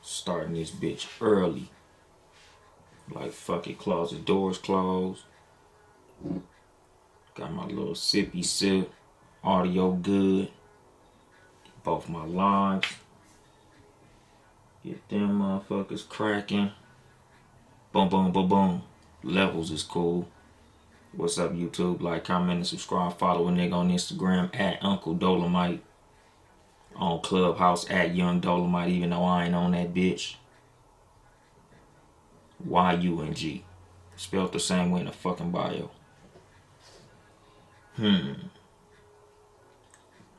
Starting this bitch early. Like fuck it, closet doors closed. Got my little sippy sip. Audio good. Both my lives. Get them motherfuckers cracking. Boom, boom, boom, boom. Levels is cool. What's up, YouTube? Like, comment, and subscribe. Follow a nigga on Instagram at Uncle Dolemite. On Clubhouse at Yung Dolemite, even though I ain't on that bitch. Y-U-N-G. Spelled the same way in the fucking bio.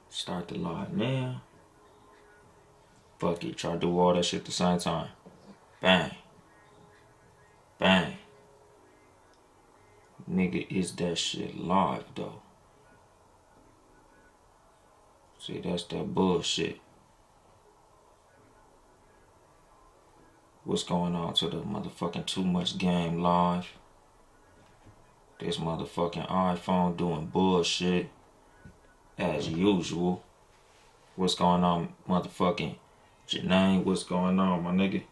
Start the live now. Fuck it. Try to do all that shit at the same time. Bang. Bang. Nigga, is that shit live, though? See, that's that bullshit. What's going on to the motherfucking Too Much Game live? This motherfucking iPhone doing bullshit. As usual. What's going on, motherfucking Janine? What's going on, my nigga?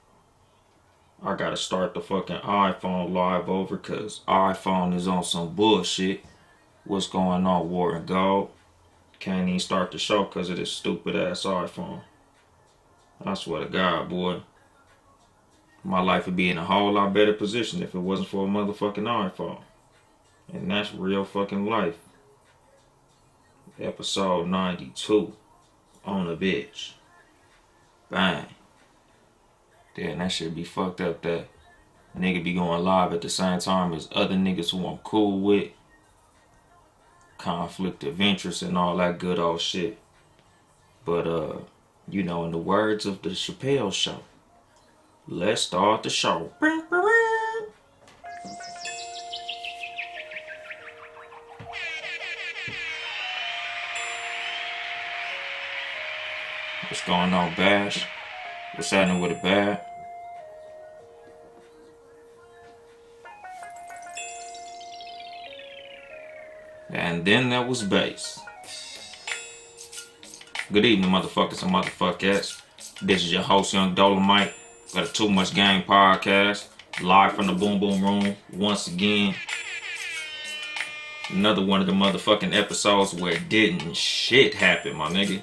I gotta start the fucking iPhone live over because iPhone is on some bullshit. What's going on, Warren Gold? Can't even start the show because of this stupid ass iPhone. I swear to God, boy. My life would be in a whole lot better position if it wasn't for a motherfucking iPhone. And that's real fucking life. Episode 92. On a bitch. Bang. Damn, that shit be fucked up that nigga be going live at the same time as other niggas who I'm cool with. Conflict of interest and all that good old shit. But, you know, in the words of the Chappelle Show, let's start the show. What's going on, Bash? What's happening with it, Bad? And then there was Bass. Good evening, motherfuckers and motherfuckers. This is your host, Yung Dolemite. Got a Too Much Game podcast. Live from the Boom Boom Room. Once again. Another one of the motherfucking episodes where didn't shit happen, my nigga.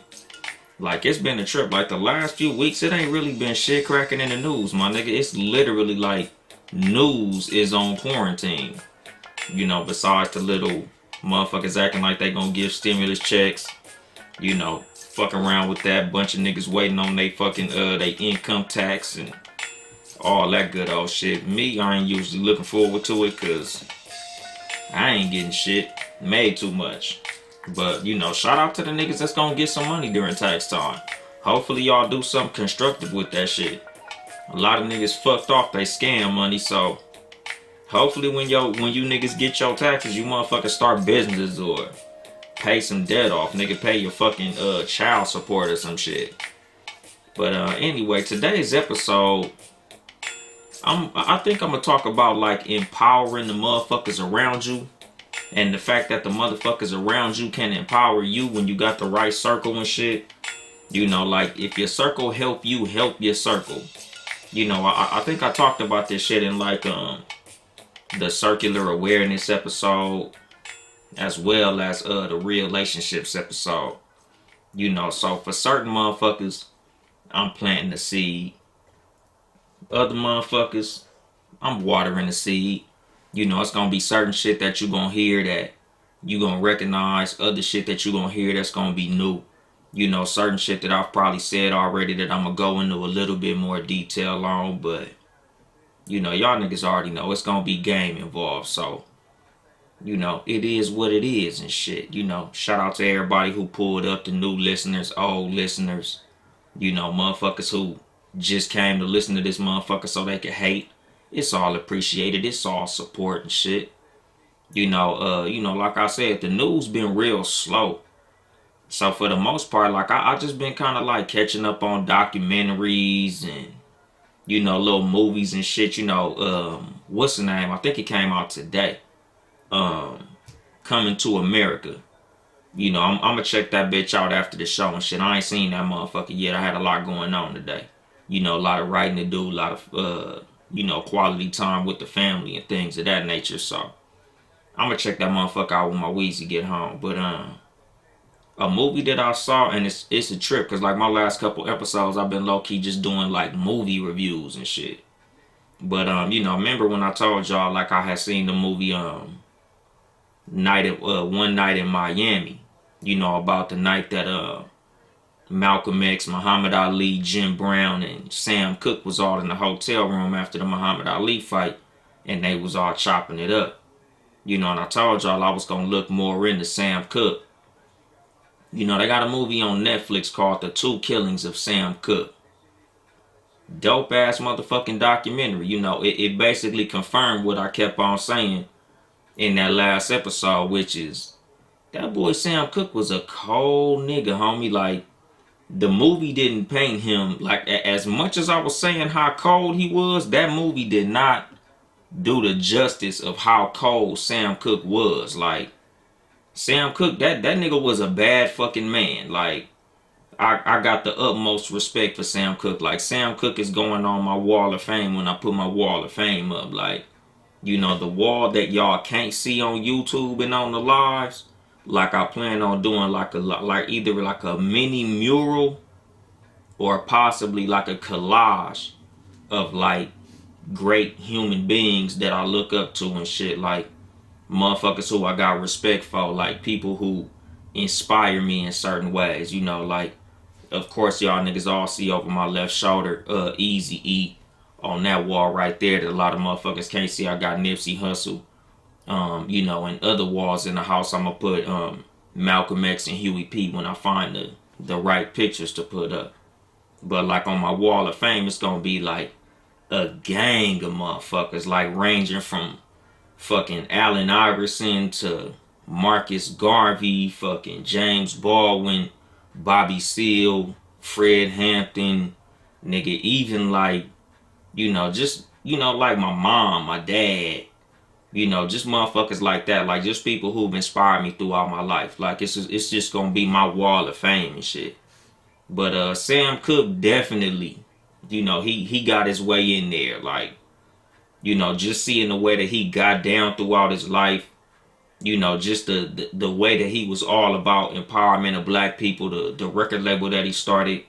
Like, it's been a trip. Like, the last few weeks, it ain't really been shit cracking in the news, my nigga. It's literally like news is on quarantine. You know, besides the little motherfuckers acting like they gonna give stimulus checks. You know, fuck around with that. Bunch of niggas waiting on they fucking, they income tax and all that good old shit. Me, I ain't usually looking forward to it because I ain't getting shit. Made too much. But, you know, shout out to the niggas that's gonna get some money during tax time. Hopefully y'all do something constructive with that shit. A lot of niggas fucked off they scam money, so hopefully when you niggas get your taxes, you motherfuckers start businesses or pay some debt off. Nigga, pay your fucking child support or some shit. But anyway, today's episode, I think I'm gonna talk about like empowering the motherfuckers around you. And the fact that the motherfuckers around you can empower you when you got the right circle and shit. You know, like, if your circle help you, help your circle. You know, I think I talked about this shit in, like, the circular awareness episode. As well as the relationships episode. You know, so for certain motherfuckers, I'm planting the seed. Other motherfuckers, I'm watering the seed. You know, it's gonna be certain shit that you gonna hear that you gonna recognize. Other shit that you gonna hear that's gonna be new. You know, certain shit that I've probably said already that I'm gonna go into a little bit more detail on. But, you know, y'all niggas already know it's gonna be game involved. So, you know, it is what it is and shit. You know, shout out to everybody who pulled up, the new listeners, old listeners. You know, motherfuckers who just came to listen to this motherfucker so they could hate. It's all appreciated. It's all support and shit. You know, like I said, the news been real slow. So for the most part, like I just been kind of like catching up on documentaries and, you know, little movies and shit. You know, what's the name? I think it came out today. Coming to America. You know, I'm gonna check that bitch out after the show and shit. I ain't seen that motherfucker yet. I had a lot going on today. a lot of writing to do, a lot of quality time with the family and things of that nature. So I'm gonna check that motherfucker out when my Weezy get home. But a movie that I saw, and it's a trip because like my last couple episodes I've been low key just doing like movie reviews and shit. But remember when I told y'all like I had seen the movie One Night in Miami, about the night that Malcolm X, Muhammad Ali, Jim Brown, and Sam Cooke was all in the hotel room after the Muhammad Ali fight, and they was all chopping it up. And I told y'all I was gonna look more into Sam Cooke. They got a movie on Netflix called The Two Killings of Sam Cooke. Dope ass motherfucking documentary. It basically confirmed what I kept on saying in that last episode, which is that boy Sam Cooke was a cold nigga, homie. Like, the movie didn't paint him like as much as I was saying how cold he was. That movie did not do the justice of how cold Sam Cooke was. Like, Sam Cooke, that nigga was a bad fucking man. Like, I got the utmost respect for Sam Cooke. Like, Sam Cooke is going on my wall of fame when I put my wall of fame up. Like, the wall that y'all can't see on YouTube and on the lives. Like, I plan on doing like either like a mini mural or possibly like a collage of like great human beings that I look up to and shit. Like, motherfuckers who I got respect for, like people who inspire me in certain ways. Like, of course y'all niggas all see over my left shoulder Easy E on that wall right there that a lot of motherfuckers can't see. I got Nipsey Hussle. And other walls in the house I'm gonna put Malcolm X and Huey P when I find the right pictures to put up. But like on my wall of fame, it's gonna be like a gang of motherfuckers, like ranging from fucking Allen Iverson to Marcus Garvey, fucking James Baldwin, Bobby Seale, Fred Hampton, nigga, even like, just, like my mom, my dad, just motherfuckers like that, like just people who've inspired me throughout my life. Like, it's just gonna be my wall of fame and shit. But Sam Cooke definitely, he got his way in there. Like, just seeing the way that he got down throughout his life, just the way that he was all about empowerment of black people, the record label that he started,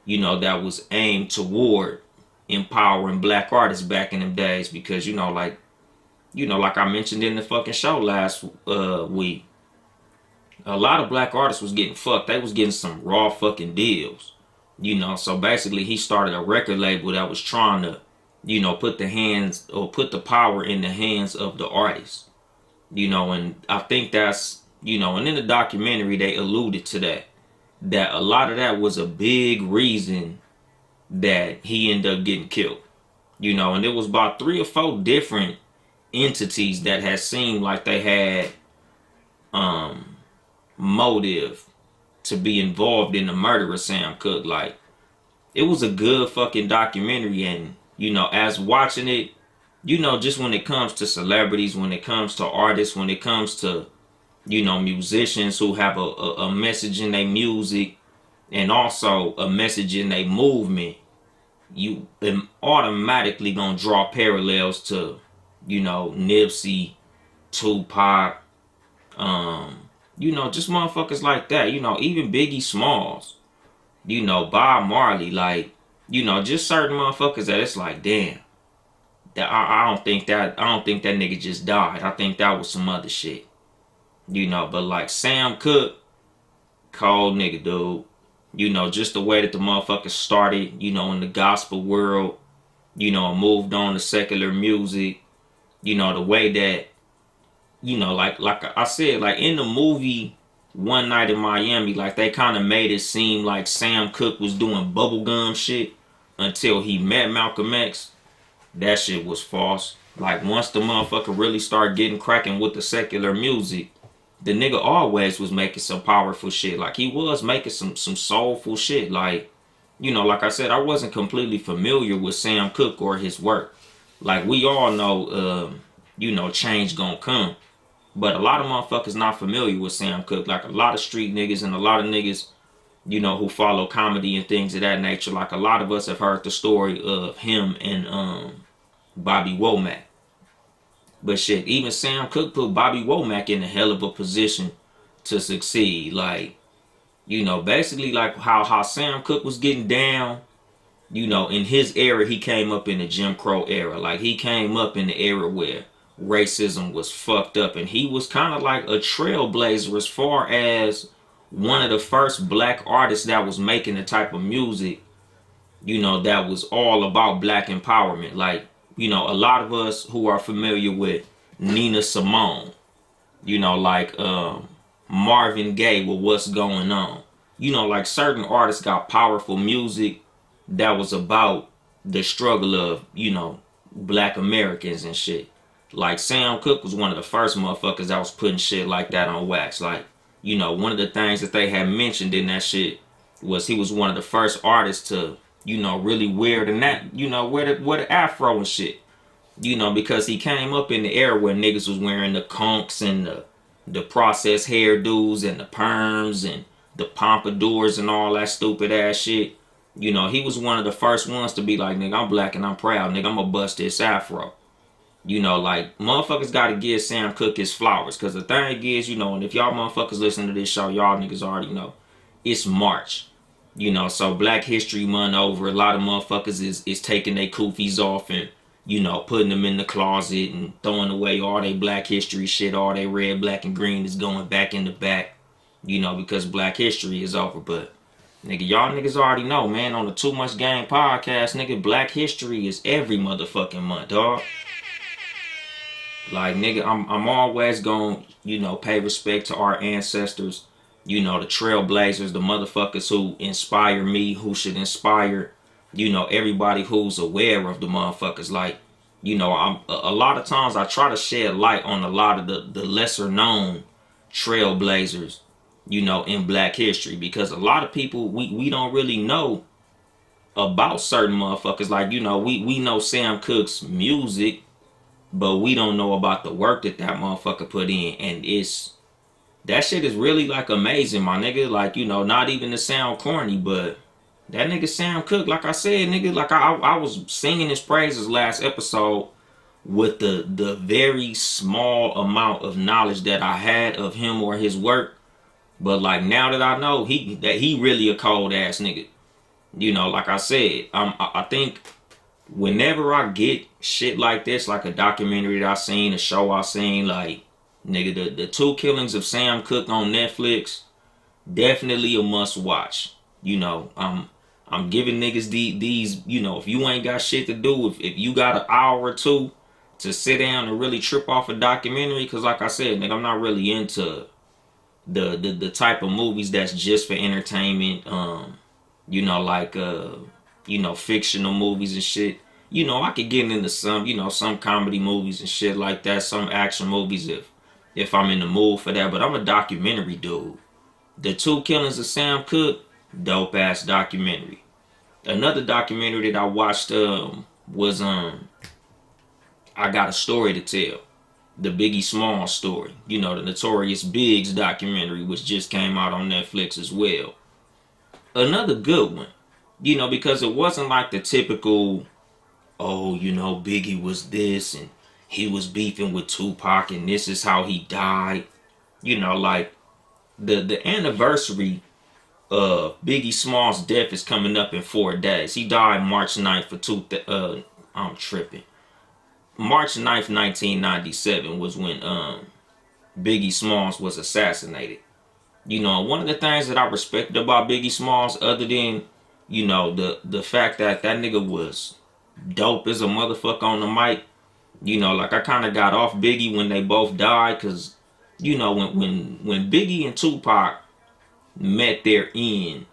that was aimed toward empowering black artists back in them days. Because, like I mentioned in the fucking show last week, a lot of black artists was getting fucked. They was getting some raw fucking deals. So basically he started a record label that was trying to, put the power in the hands of the artists. And I think that's, and in the documentary they alluded to that a lot of that was a big reason that he ended up getting killed. And it was about 3 or 4 different entities that had seemed like they had motive to be involved in the murder of Sam Cooke. Like, it was a good fucking documentary. And as watching it, just when it comes to celebrities, when it comes to artists, when it comes to musicians who have a message in their music and also a message in their movement, you automatically gonna draw parallels to Nipsey, Tupac, just motherfuckers like that. Even Biggie Smalls, Bob Marley, like, just certain motherfuckers that it's like, damn, that I don't think that nigga just died. I think that was some other shit. But like Sam Cooke, cold nigga, dude. Just the way that the motherfucker started, in the gospel world, moved on to secular music, the way that, like I said, like in the movie One Night in Miami, like they kind of made it seem like Sam Cooke was doing bubblegum shit until he met Malcolm X. That shit was false. Like, once the motherfucker really started getting cracking with the secular music, the nigga always was making some powerful shit. Like, he was making some soulful shit. Like, like I said, I wasn't completely familiar with Sam Cooke or his work. Like, we all know, change gonna come. But a lot of motherfuckers not familiar with Sam Cooke. Like, a lot of street niggas and a lot of niggas, who follow comedy and things of that nature. Like a lot of us have heard the story of him and Bobby Womack. But shit, even Sam Cooke put Bobby Womack in a hell of a position to succeed. Like, basically like how Sam Cooke was getting down, in his era, he came up in the Jim Crow era. Like, he came up in the era where racism was fucked up. And he was kind of like a trailblazer as far as one of the first black artists that was making the type of music, that was all about black empowerment. Like, a lot of us who are familiar with Nina Simone, like Marvin Gaye with What's Going On. Like certain artists got powerful music that was about the struggle of, black Americans and shit. Like Sam Cooke was one of the first motherfuckers that was putting shit like that on wax. Like, one of the things that they had mentioned in that shit was he was one of the first artists to, really wear the afro and shit. Because he came up in the era where niggas was wearing the conks and the processed hairdos and the perms and the pompadours and all that stupid ass shit. He was one of the first ones to be like, nigga, I'm black and I'm proud, nigga, I'm gonna bust this afro. Like, motherfuckers gotta give Sam Cooke his flowers. Cause the thing is, and if y'all motherfuckers listen to this show, y'all niggas already know, it's March. So Black History Month over, a lot of motherfuckers is taking their koofies off and, putting them in the closet and throwing away all their Black History shit, all their red, black, and green is going back in the back, because Black History is over. But, nigga, y'all niggas already know, man, on the Too Much Game podcast, nigga, Black History is every motherfucking month, dog. Like, nigga, I'm always gonna, pay respect to our ancestors, the trailblazers, the motherfuckers who inspire me, who should inspire, everybody who's aware of the motherfuckers. Like, I'm a lot of times I try to shed light on a lot of the lesser known trailblazers, in black history, because a lot of people we don't really know about certain motherfuckers. Like, we know Sam Cooke's music, but we don't know about the work that motherfucker put in. And that shit is really like amazing, my nigga. Like, not even to sound corny, but that nigga Sam Cooke, like I said, nigga, like I was singing his praises last episode with the very small amount of knowledge that I had of him or his work. But like, now that I know that he really a cold ass nigga. Like I said, I think whenever I get shit like this, like a documentary that I seen, a show I seen, like, nigga, the two killings of Sam Cooke on Netflix, definitely a must watch. I'm giving niggas these, if you ain't got shit to do, if you got an hour or two to sit down and really trip off a documentary, because like I said, nigga, I'm not really into the type of movies that's just for entertainment, like fictional movies and shit. I could get into some comedy movies and shit like that, some action movies if I'm in the mood for that. But I'm a documentary dude. The Two Killings of Sam Cooke, dope ass documentary. Another documentary that I watched was I Got a Story to Tell. The Biggie Smalls story. The Notorious Biggs documentary, which just came out on Netflix as well. Another good one. Because it wasn't like the typical, oh, Biggie was this and he was beefing with Tupac and this is how he died. Like the anniversary of Biggie Smalls' death is coming up in 4 days. He died March 9th I'm tripping. March 9th, 1997 was when Biggie Smalls was assassinated. One of the things that I respected about Biggie Smalls, other than, the fact that nigga was dope as a motherfucker on the mic, like I kind of got off Biggie when they both died, because, when Biggie and Tupac met their end,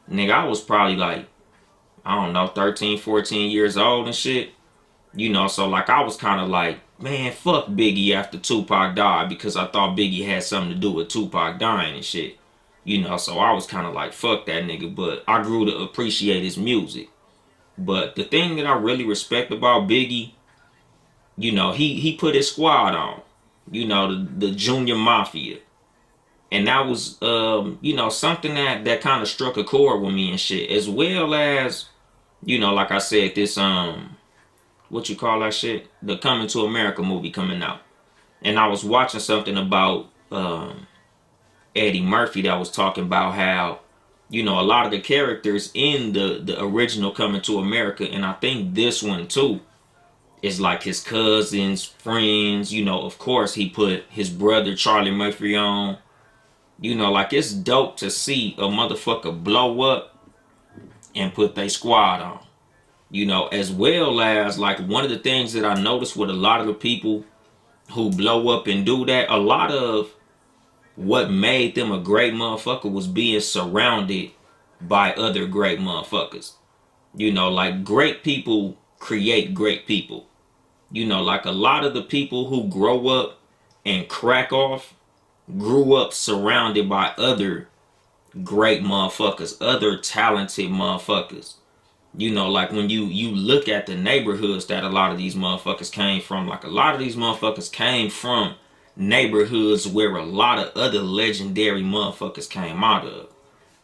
nigga, I was probably like, I don't know, 13, 14 years old and shit. So like I was kind of like, man, fuck Biggie after Tupac died, because I thought Biggie had something to do with Tupac dying and shit. So I was kind of like, fuck that nigga, but I grew to appreciate his music. But the thing that I really respect about Biggie, he put his squad on, the Junior Mafia. And that was something that kind of struck a chord with me and shit, as well as like I said, this what you call that shit, the Coming to America movie coming out. And I was watching something about Eddie Murphy that was talking about how a lot of the characters in the original Coming to America, and I think this one too, is like his cousins, friends. Of course he put his brother Charlie Murphy on. Like, it's dope to see a motherfucker blow up and put their squad on. As well as, like, one of the things that I noticed with a lot of the people who blow up and do that, a lot of what made them a great motherfucker was being surrounded by other great motherfuckers. Like, great people create great people. Like, a lot of the people who grow up and crack off grew up surrounded by other great motherfuckers, other talented motherfuckers. Like, when you look at the neighborhoods that a lot of these motherfuckers came from, like, a lot of these motherfuckers came from neighborhoods where a lot of other legendary motherfuckers came out of.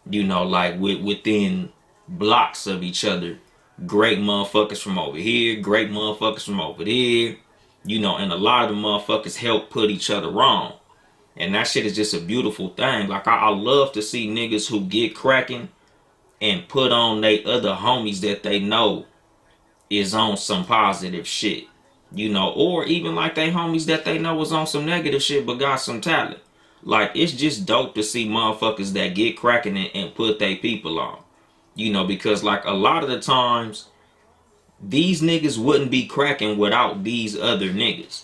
Like, within blocks of each other. Great motherfuckers from over here, great motherfuckers from over there. And a lot of the motherfuckers help put each other on. And that shit is just a beautiful thing. Like, I love to see niggas who get cracking and put on they other homies that they know is on some positive shit. Or even like they homies that they know is on some negative shit but got some talent. Like, it's just dope to see motherfuckers that get cracking and put they people on. Because, like, a lot of the times, these niggas wouldn't be cracking without these other niggas.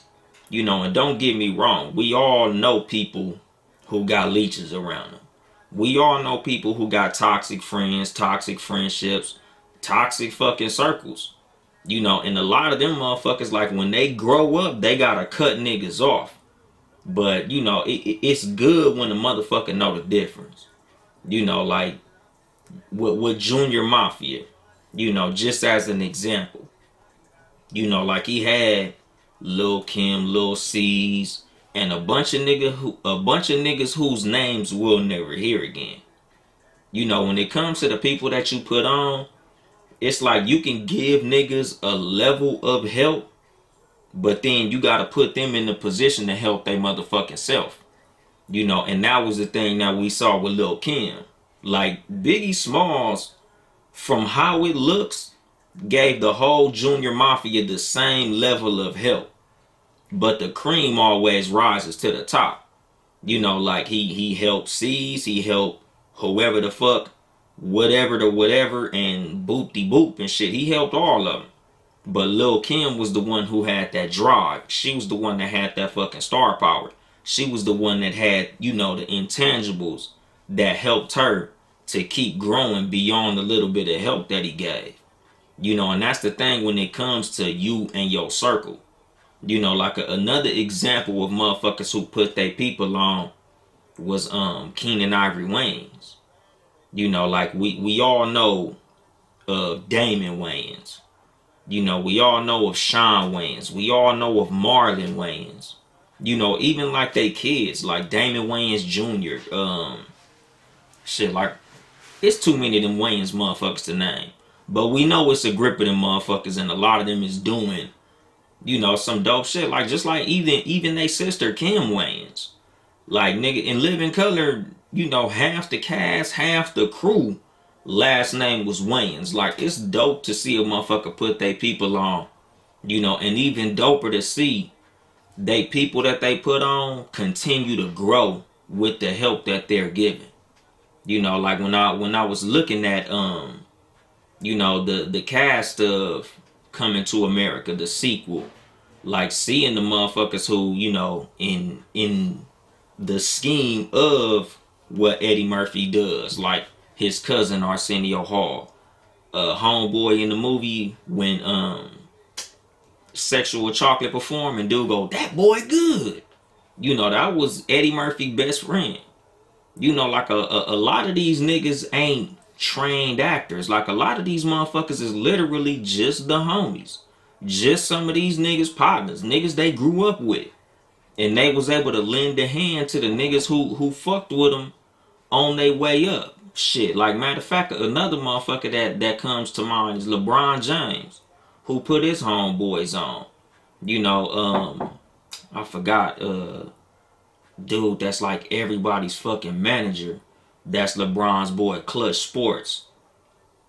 And don't get me wrong, we all know people who got leeches around them. We all know people who got toxic friends, toxic friendships, toxic fucking circles. And a lot of them motherfuckers, like, when they grow up, they gotta cut niggas off. But, it's good when the motherfucker know the difference. Like, with Junior Mafia, just as an example. Like, he had Lil Kim, Lil C's, and a bunch of niggas whose names we'll never hear again. When it comes to the people that you put on, it's like you can give niggas a level of help, but then you gotta put them in the position to help their motherfucking self. And that was the thing that we saw with Lil Kim. Like, Biggie Smalls, from how it looks, gave the whole Junior Mafia the same level of help. But the cream always rises to the top. Like, he helped C's, he helped whoever the fuck, whatever the whatever, and boop de boop and shit. He helped all of them. But Lil Kim was the one who had that drive. She was the one that had that fucking star power. She was the one that had, the intangibles that helped her to keep growing beyond the little bit of help that he gave. And that's the thing when it comes to you and your circle. Like, another example of motherfuckers who put their people on was Keenan Ivory Wayans. Like, we all know of Damon Wayans. We all know of Sean Wayans. We all know of Marlon Wayans. Even like they kids, like Damon Wayans Jr. Shit, like, it's too many of them Wayans motherfuckers to name. But we know it's a grip of them motherfuckers, and a lot of them is doing, some dope shit. Like, just like even they sister Kim Wayans. Like, nigga, in Living Color, half the cast, half the crew, last name was Wayans. Like, it's dope to see a motherfucker put they people on, and even doper to see they people that they put on continue to grow with the help that they're given. Like, when I was looking at the cast of Coming to America, the sequel, like, seeing the motherfuckers who, in the scheme of what Eddie Murphy does, like his cousin Arsenio Hall, homeboy in the movie when Sexual Chocolate performed and dude go, "That boy good." That was Eddie Murphy's best friend. Like, a lot of these niggas ain't trained actors. Like, a lot of these motherfuckers is literally just the homies. Just some of these niggas partners. Niggas they grew up with. And they was able to lend a hand to the niggas who fucked with them on their way up. Shit, like matter of fact, another motherfucker that comes to mind is LeBron James, who put his homeboys on. You know, I forgot, dude that's like everybody's fucking manager. That's LeBron's boy, Clutch Sports.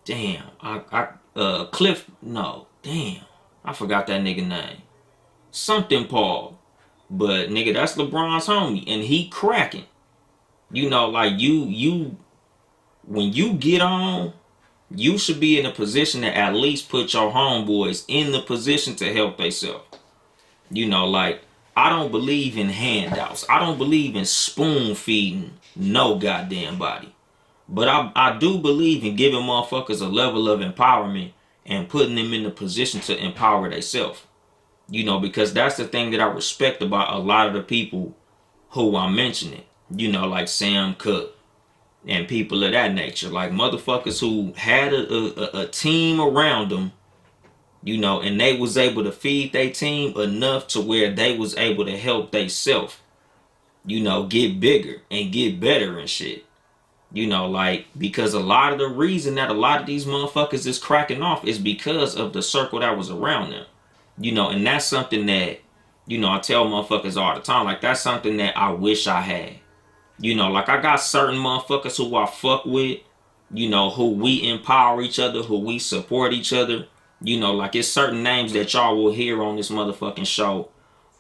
Damn, Cliff, no, damn, I forgot that nigga name. Something Paul. But nigga, that's LeBron's homie, and he cracking. You know, like you when you get on, you should be in a position to at least put your homeboys in the position to help themselves. You know, like I don't believe in handouts. I don't believe in spoon feeding no goddamn body. But I do believe in giving motherfuckers a level of empowerment and putting them in the position to empower themselves. You know, because that's the thing that I respect about a lot of the people who I'm mentioning. You know, like Sam Cooke and people of that nature. Like motherfuckers who had a team around them, you know, and they was able to feed their team enough to where they was able to help theyself, you know, get bigger and get better and shit. You know, like, because a lot of the reason that a lot of these motherfuckers is cracking off is because of the circle that was around them. You know, and that's something that, you know, I tell motherfuckers all the time. Like, that's something that I wish I had. You know, like, I got certain motherfuckers who I fuck with, you know, who we empower each other, who we support each other. You know, like, it's certain names that y'all will hear on this motherfucking show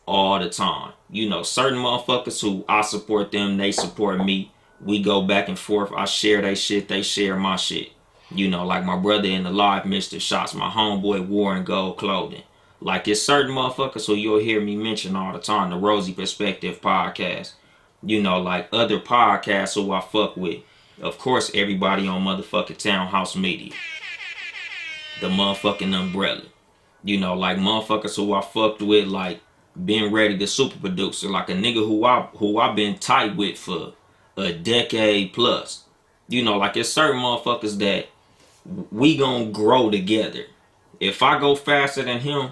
all the time. You know, certain motherfuckers who I support them, they support me. We go back and forth. I share they shit, they share my shit. You know, like my brother in the live Mr. Shots, my homeboy Warren Gold Clothing. Like it's certain motherfuckers who you'll hear me mention all the time, the Rosie Perspective podcast. You know, like other podcasts who I fuck with. Of course, everybody on motherfucking Townhouse Media. The motherfucking umbrella. You know, like motherfuckers who I fucked with, like being ready the super producer, like a nigga who I been tight with for a decade plus. You know, like it's certain motherfuckers that we gonna grow together. If I go faster than him,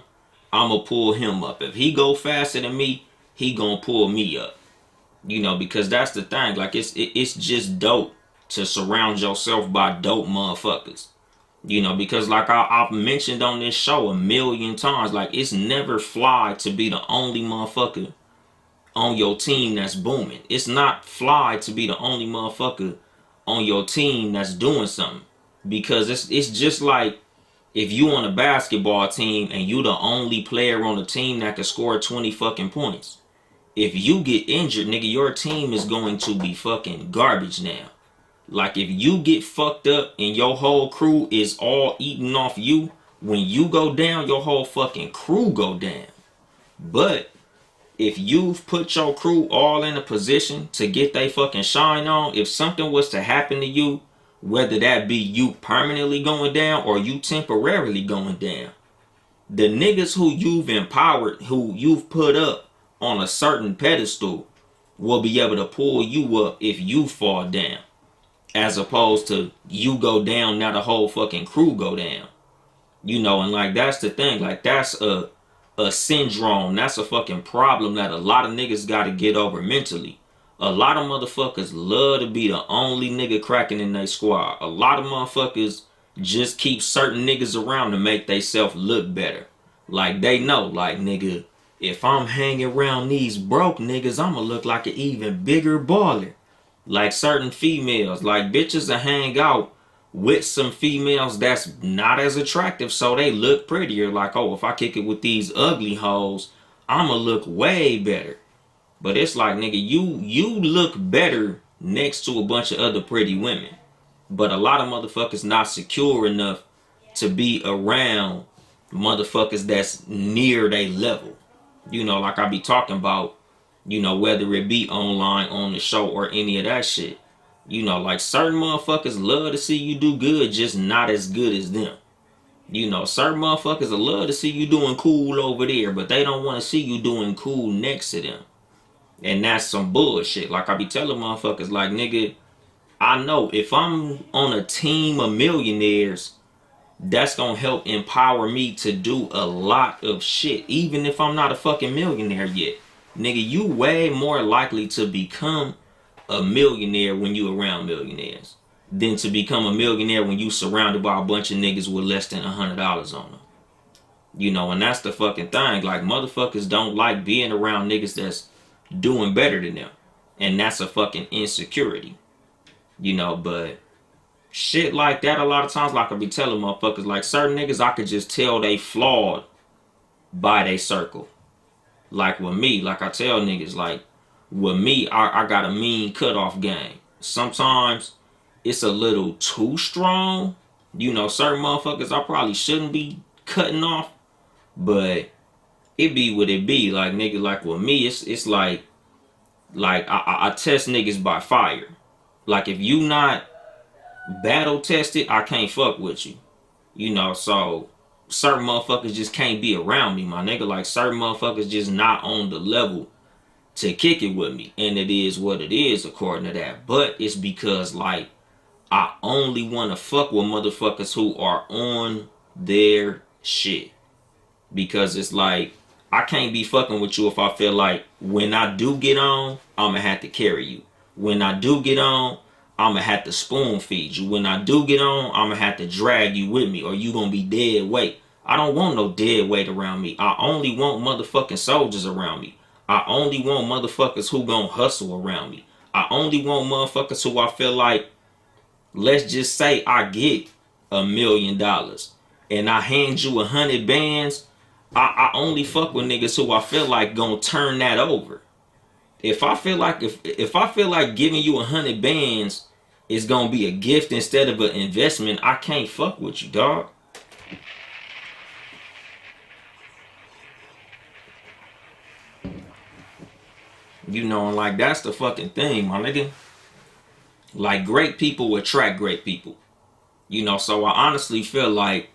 I'ma pull him up. If he go faster than me, he gonna pull me up. You know, because that's the thing. Like it's just dope to surround yourself by dope motherfuckers. You know, because like I've mentioned on this show a million times, like it's never fly to be the only motherfucker on your team that's booming. It's not fly to be the only motherfucker on your team that's doing something. Because it's just like if you on a basketball team and you the only player on the team that can score 20 fucking points. If you get injured, nigga, your team is going to be fucking garbage now. Like if you get fucked up and your whole crew is all eating off you, when you go down, your whole fucking crew go down. But if you've put your crew all in a position to get they fucking shine on, if something was to happen to you, whether that be you permanently going down or you temporarily going down, the niggas who you've empowered, who you've put up on a certain pedestal, will be able to pull you up if you fall down. As opposed to you go down, now the whole fucking crew go down. You know, and like that's the thing. Like that's a syndrome. That's a fucking problem that a lot of niggas gotta get over mentally. A lot of motherfuckers love to be the only nigga cracking in their squad. A lot of motherfuckers just keep certain niggas around to make theyself look better. Like they know, like nigga, if I'm hanging around these broke niggas, I'ma look like an even bigger baller. Like certain females, like bitches that hang out with some females that's not as attractive, so they look prettier. Like, oh, if I kick it with these ugly hoes, I'ma look way better. But it's like, nigga, you look better next to a bunch of other pretty women. But a lot of motherfuckers not secure enough to be around motherfuckers that's near their level. You know, like I be talking about, you know, whether it be online, on the show, or any of that shit. You know, like certain motherfuckers love to see you do good, just not as good as them. You know, certain motherfuckers will love to see you doing cool over there, but they don't want to see you doing cool next to them. And that's some bullshit. Like I be telling motherfuckers, like, nigga, I know if I'm on a team of millionaires, that's gonna help empower me to do a lot of shit, even if I'm not a fucking millionaire yet. Nigga, you way more likely to become a millionaire when you around millionaires than to become a millionaire when you surrounded by a bunch of niggas with less than $100 on them. You know, and that's the fucking thing. Like, motherfuckers don't like being around niggas that's doing better than them. And that's a fucking insecurity. You know, but shit like that, a lot of times, like I be telling motherfuckers, like certain niggas, I could just tell they flawed by they circle. Like with me, like I tell niggas, like with me, I got a mean cutoff game. Sometimes it's a little too strong. You know, certain motherfuckers I probably shouldn't be cutting off, but it be what it be. Like nigga, like with me, it's like I test niggas by fire. Like if you not battle tested, I can't fuck with you. You know, so certain motherfuckers just can't be around me, my nigga. Like certain motherfuckers just not on the level to kick it with me. And it is what it is according to that. But it's because like I only want to fuck with motherfuckers who are on their shit. Because it's like I can't be fucking with you if I feel like when I do get on, I'ma have to carry you. When I do get on, I'ma have to spoon feed you. When I do get on, I'ma have to drag you with me or you gonna be dead weight. I don't want no dead weight around me. I only want motherfucking soldiers around me. I only want motherfuckers who gonna hustle around me. I only want motherfuckers who I feel like, let's just say I get $1,000,000 and I hand you 100 bands. I only fuck with niggas who I feel like gonna turn that over. If I feel like if I feel like giving you 100 bands is gonna be a gift instead of an investment, I can't fuck with you, dog. You know, and like that's the fucking thing, my nigga. Like great people attract great people. You know, so I honestly feel like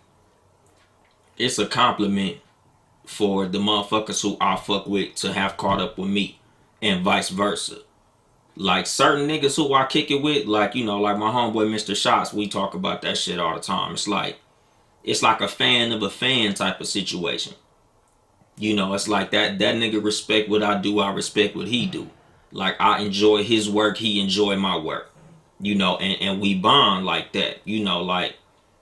it's a compliment for the motherfuckers who I fuck with to have caught up with me and vice versa. Like certain niggas who I kick it with, like, you know, like my homeboy Mr. Shots, we talk about that shit all the time. It's like a fan of a fan type of situation. You know, it's like that nigga respect what I do, I respect what he do. Like I enjoy his work, he enjoy my work. You know, and we bond like that. You know, like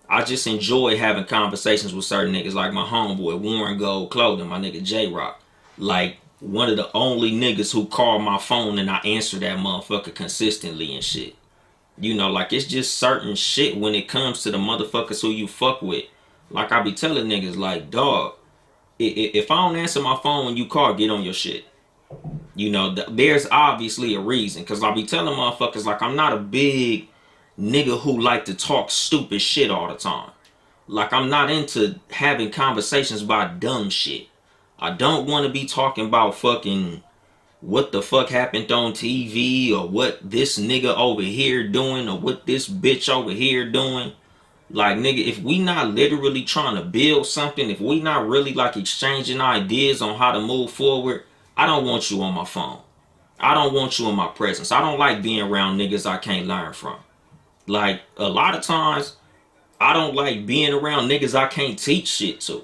I just enjoy having conversations with certain niggas like my homeboy Warren Gold Clothing, my nigga J Rock. Like one of the only niggas who call my phone and I answer that motherfucker consistently and shit. You know, like it's just certain shit when it comes to the motherfuckers who you fuck with. Like I be telling niggas like, dog, if I don't answer my phone when you call, get on your shit. You know, there's obviously a reason. Cause I be telling motherfuckers like I'm not a big nigga who like to talk stupid shit all the time. Like I'm not into having conversations about dumb shit. I don't want to be talking about fucking what the fuck happened on TV or what this nigga over here doing or what this bitch over here doing. Like nigga, if we not literally trying to build something, if we not really like exchanging ideas on how to move forward, I don't want you on my phone. I don't want you in my presence. I don't like being around niggas I can't learn from. Like a lot of times I don't like being around niggas I can't teach shit to.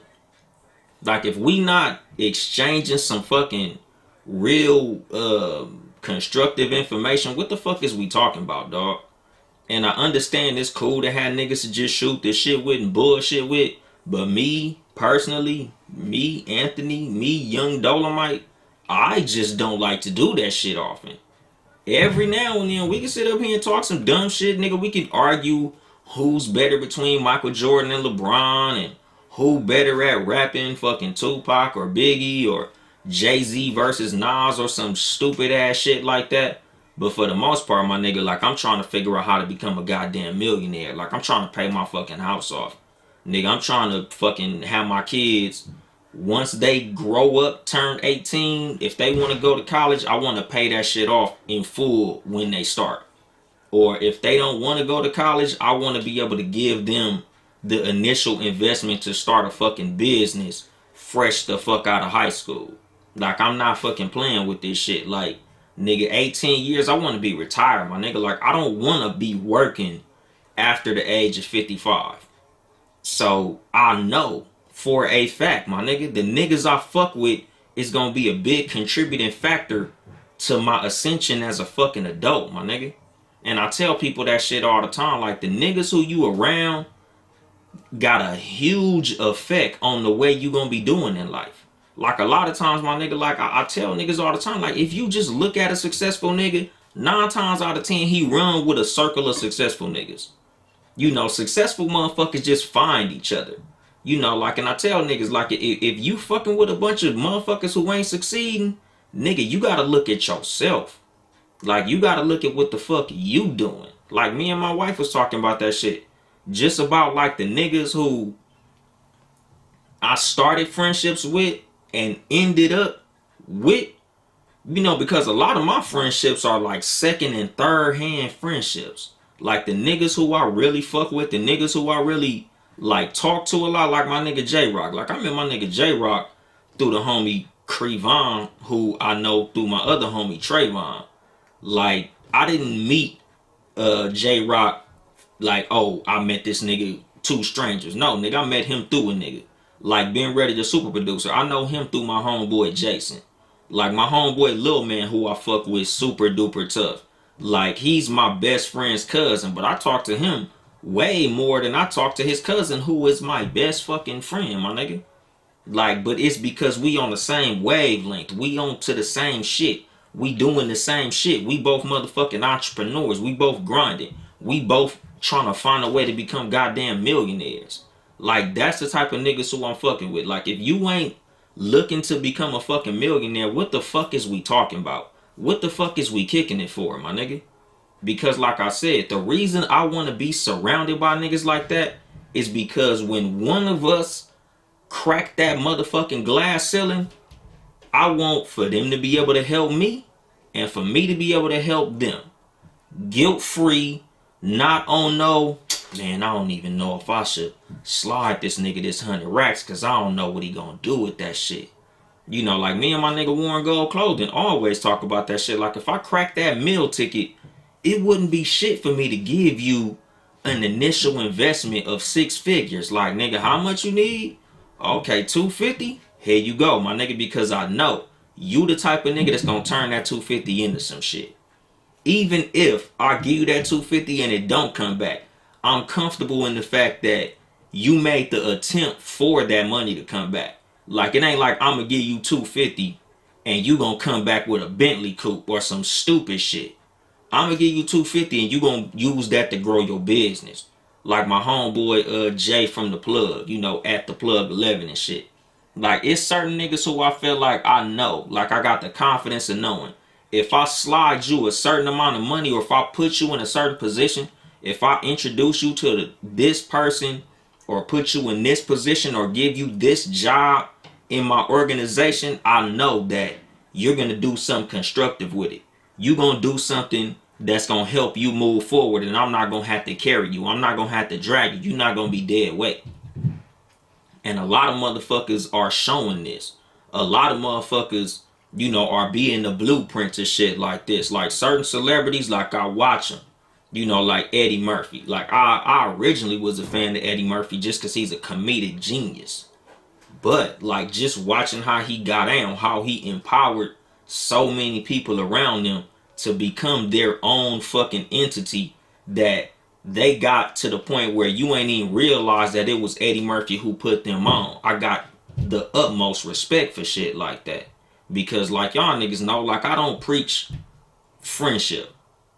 Like if we not exchanging some fucking real constructive information, what the fuck is we talking about, dog? And I understand it's cool to have niggas to just shoot this shit with and bullshit with, but me personally, me Anthony, me Young Dolemite, I just don't like to do that shit often. Every now and then we can sit up here and talk some dumb shit, nigga. We can argue who's better between Michael Jordan and LeBron and who better at rapping, fucking Tupac or Biggie or Jay-Z versus Nas or some stupid ass shit like that. But for the most part, my nigga, like I'm trying to figure out how to become a goddamn millionaire. Like I'm trying to pay my fucking house off. Nigga, I'm trying to fucking have my kids, once they grow up, turn 18, if they want to go to college, I want to pay that shit off in full when they start. Or if they don't want to go to college, I want to be able to give them the initial investment to start a fucking business fresh the fuck out of high school. Like I'm not fucking playing with this shit. Like nigga, 18 years, I want to be retired, my nigga. Like I don't want to be working after the age of 55. So I know for a fact, my nigga, the niggas I fuck with is gonna be a big contributing factor to my ascension as a fucking adult, my nigga. And I tell people that shit all the time. Like, the niggas who you around got a huge effect on the way you gonna be doing in life. Like, a lot of times, my nigga, like I tell niggas all the time, like, if you just look at a successful nigga, 9 times out of 10 he run with a circle of successful niggas. You know, successful motherfuckers just find each other. You know, like, and I tell niggas, like, if you fucking with a bunch of motherfuckers who ain't succeeding, nigga, you gotta look at yourself. Like, you gotta look at what the fuck you doing. Like, me and my wife was talking about that shit. Just about, like, the niggas who I started friendships with and ended up with. You know, because a lot of my friendships are like second and third hand friendships. Like, the niggas who I really fuck with, the niggas who I really like talk to a lot, like my nigga J Rock. Like, I met my nigga J Rock through the homie Crevon, who I know through my other homie Trayvon. Like, I didn't meet J Rock like, oh, I met this nigga, two strangers. No, nigga, I met him through a nigga. Like, Ben Ready, the super producer, I know him through my homeboy Jason. Like, my homeboy Lil Man, who I fuck with super duper tough. Like, he's my best friend's cousin, but I talk to him way more than I talk to his cousin, who is my best fucking friend, my nigga. Like, but it's because we on the same wavelength. We on to the same shit. We doing the same shit. We both motherfucking entrepreneurs. We both grinding. We both trying to find a way to become goddamn millionaires. Like, that's the type of niggas who I'm fucking with. Like, if you ain't looking to become a fucking millionaire, what the fuck is we talking about? What the fuck is we kicking it for, my nigga? Because, like I said, the reason I want to be surrounded by niggas like that is because when one of us crack that motherfucking glass ceiling, I want for them to be able to help me and for me to be able to help them. Guilt free, not on no, man, I don't even know if I should slide this nigga this 100 racks because I don't know what he gonna do with that shit. You know, like me and my nigga Warren Gold Clothing always talk about that shit. Like, if I crack that meal ticket, it wouldn't be shit for me to give you an initial investment of 6 figures. Like, nigga, how much you need? Okay, 250. Here you go, my nigga, because I know you the type of nigga that's gonna turn that 250 into some shit. Even if I give you that 250 and it don't come back, I'm comfortable in the fact that you made the attempt for that money to come back. Like, it ain't like I'm gonna give you 250 and you gonna come back with a Bentley coupe or some stupid shit. I'm gonna give you 250 and you gonna use that to grow your business. Like my homeboy Jay from the plug, you know, at the plug 11 and shit. Like, it's certain niggas who I feel like I know. Like, I got the confidence of knowing. If I slide you a certain amount of money, or if I put you in a certain position, if I introduce you to this person, or put you in this position, or give you this job in my organization, I know that you're gonna do something constructive with it. You're gonna do something that's gonna help you move forward, and I'm not gonna have to carry you. I'm not gonna have to drag you. You're not gonna be dead weight. And a lot of motherfuckers are showing this. A lot of motherfuckers, you know, are being the blueprint to shit like this. Like, certain celebrities, like, I watch them. You know, like Eddie Murphy. Like, I originally was a fan of Eddie Murphy just because he's a comedic genius. But, like, just watching how he got down, how he empowered so many people around him to become their own fucking entity, that they got to the point where you ain't even realize that it was Eddie Murphy who put them on. I got the utmost respect for shit like that. Because, like, y'all niggas know, like, I don't preach friendship.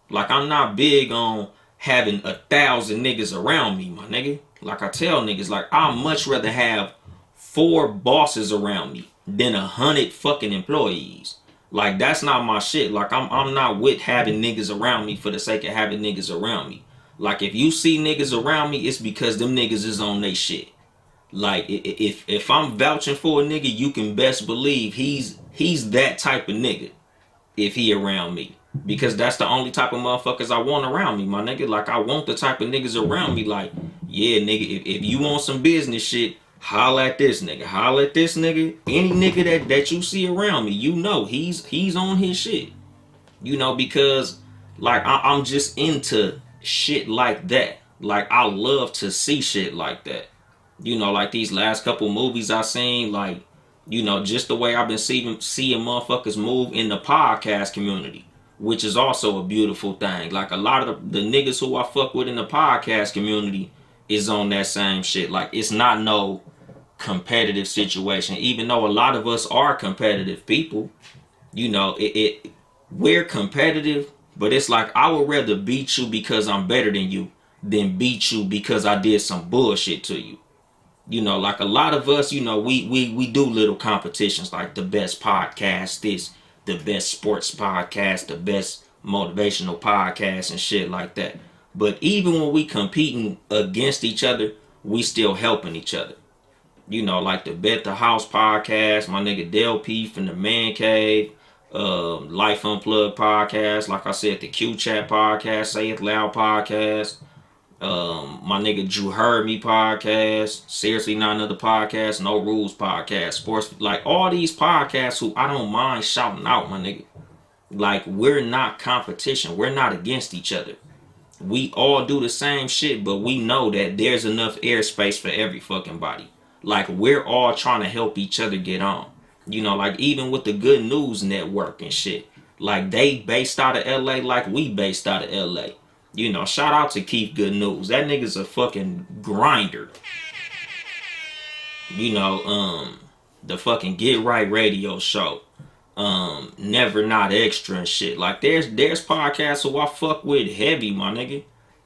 Like, I'm not big on having 1,000 niggas around me, my nigga. Like, I tell niggas, like, I'd much rather have 4 bosses around me than 100 fucking employees. Like, that's not my shit. Like, I'm not with having niggas around me for the sake of having niggas around me. Like, if you see niggas around me, it's because them niggas is on they shit. Like, if I'm vouching for a nigga, you can best believe he's that type of nigga if he around me. Because that's the only type of motherfuckers I want around me, my nigga. Like, I want the type of niggas around me, like, yeah, nigga, if you want some business shit, holla at this nigga. Holla at this nigga. Any nigga that you see around me, you know, he's on his shit. You know, because, like, I'm just into shit like that. Like, I love to see shit like that. You know, like these last couple movies I seen, like You know, just the way I've been seeing motherfuckers move in the podcast community, which is also a beautiful thing. Like a lot of the niggas who I fuck with in the podcast community is on that same shit. Like it's not no competitive situation, even though a lot of us are competitive people. You know, we're competitive, but it's like I would rather beat you because I'm better than you than beat you because I did some bullshit to you. You know, like a lot of us, you know, we do little competitions like the best podcast, this, the best sports podcast, the best motivational podcast and shit like that. But even when we competing against each other, we still helping each other. You know, like the Bet the House podcast, my nigga Del P from the Man Cave, Life Unplugged podcast, like I said, the Q Chat podcast, Say It Loud podcast, my nigga Drew Heard Me podcast, Seriously Not Another podcast, No Rules podcast, sports, like all these podcasts who I don't mind shouting out, my nigga. Like we're not competition, we're not against each other. We all do the same shit, but we know that there's enough airspace for every fucking body. Like we're all trying to help each other get on. You know, like even with the Good News Network and shit. Like they based out of LA like we based out of LA. You know, shout out to Keith Good News. That nigga's a fucking grinder. You know, the fucking Get Right radio show. Never Not Extra and shit. Like there's podcasts who I fuck with heavy, my nigga.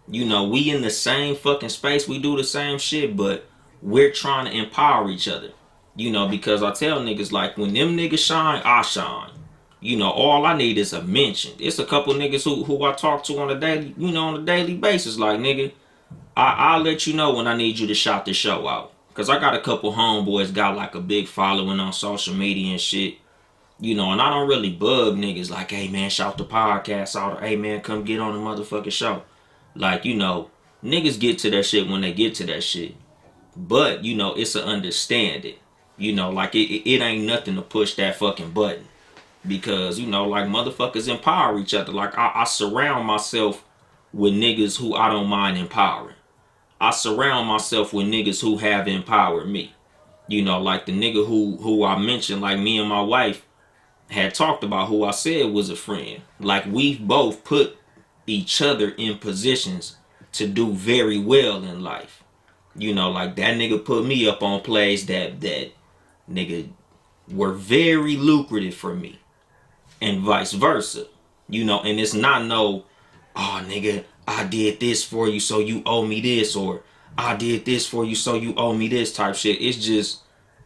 You know, we in the same fucking space, we do the same shit, but we're trying to empower each other. You know, because I tell niggas like when them niggas shine, I shine. You know, all I need is a mention. It's a couple niggas who I talk to on a daily, you know, on a daily basis. Like, nigga, I'll let you know when I need you to shout the show out. Cause I got a couple homeboys got like a big following on social media and shit. You know, and I don't really bug niggas like, hey man, shout the podcast out, or hey man, come get on the motherfucking show. Like, you know, niggas get to that shit when they get to that shit. But, you know, it's an understanding. You know, like it ain't nothing to push that fucking button. Because, you know, like motherfuckers empower each other. Like I surround myself with niggas who I don't mind empowering. I surround myself with niggas who have empowered me. You know, like the nigga who I mentioned, like me and my wife had talked about, who I said was a friend. Like we've both put each other in positions to do very well in life. You know, like that nigga put me up on plays that nigga were very lucrative for me, and vice versa. You know, and it's not no, oh nigga, I did this for you so you owe me this, or I did this for you so you owe me this type shit. It's just,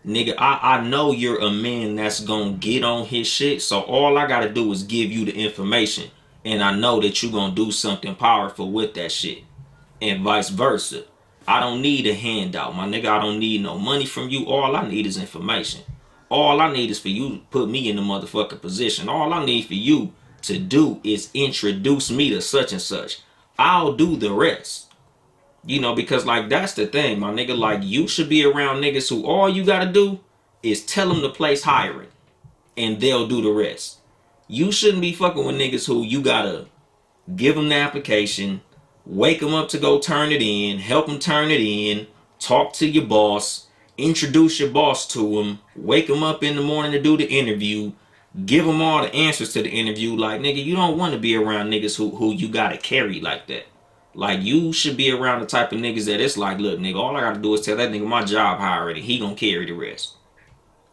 nigga, I know you're a man that's gonna get on his shit, so all I gotta do is give you the information, and I know that you gonna do something powerful with that shit, and vice versa. I don't need a handout, my nigga. I don't need no money from you. All I need is information. All I need is for you to put me in the motherfucking position. All I need for you to do is introduce me to such and such. I'll do the rest. You know, because like that's the thing, my nigga. Like you should be around niggas who all you gotta do is tell them to place hiring, and they'll do the rest. You shouldn't be fucking with niggas who you gotta give them the application, wake them up to go turn it in, help them turn it in, talk to your boss, introduce your boss to them, wake them up in the morning to do the interview, give them all the answers to the interview. Like, nigga, you don't want to be around niggas who you gotta carry like that. Like, you should be around the type of niggas that it's like, look, nigga, all I gotta do is tell that nigga my job hired and he gonna carry the rest.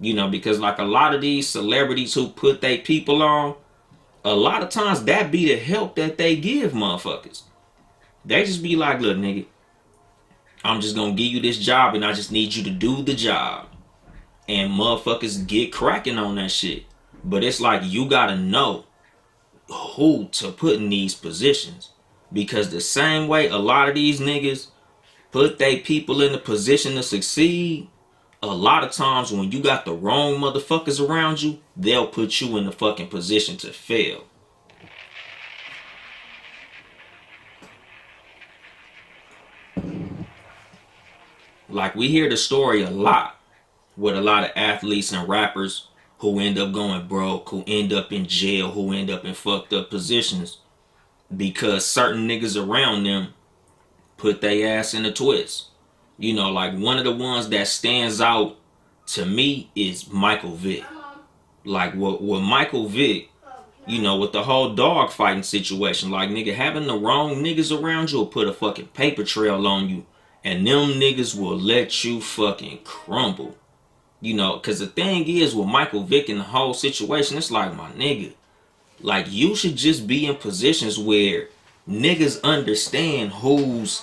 You know, because like a lot of these celebrities who put they people on, a lot of times that be the help that they give motherfuckers. They just be like, look, nigga, I'm just gonna give you this job and I just need you to do the job. And motherfuckers get cracking on that shit. But it's like you gotta know who to put in these positions. Because the same way a lot of these niggas put they people in the position to succeed, a lot of times when you got the wrong motherfuckers around you, they'll put you in the fucking position to fail. Like we hear the story a lot with a lot of athletes and rappers who end up going broke, who end up in jail, who end up in fucked up positions because certain niggas around them put their ass in a twist. You know, like one of the ones that stands out to me is Michael Vick. Like what Michael Vick, you know, with the whole dog fighting situation, like nigga having the wrong niggas around you will put a fucking paper trail on you, and them niggas will let you fucking crumble. You know, cause the thing is with Michael Vick and the whole situation, it's like my nigga, like you should just be in positions where niggas understand who's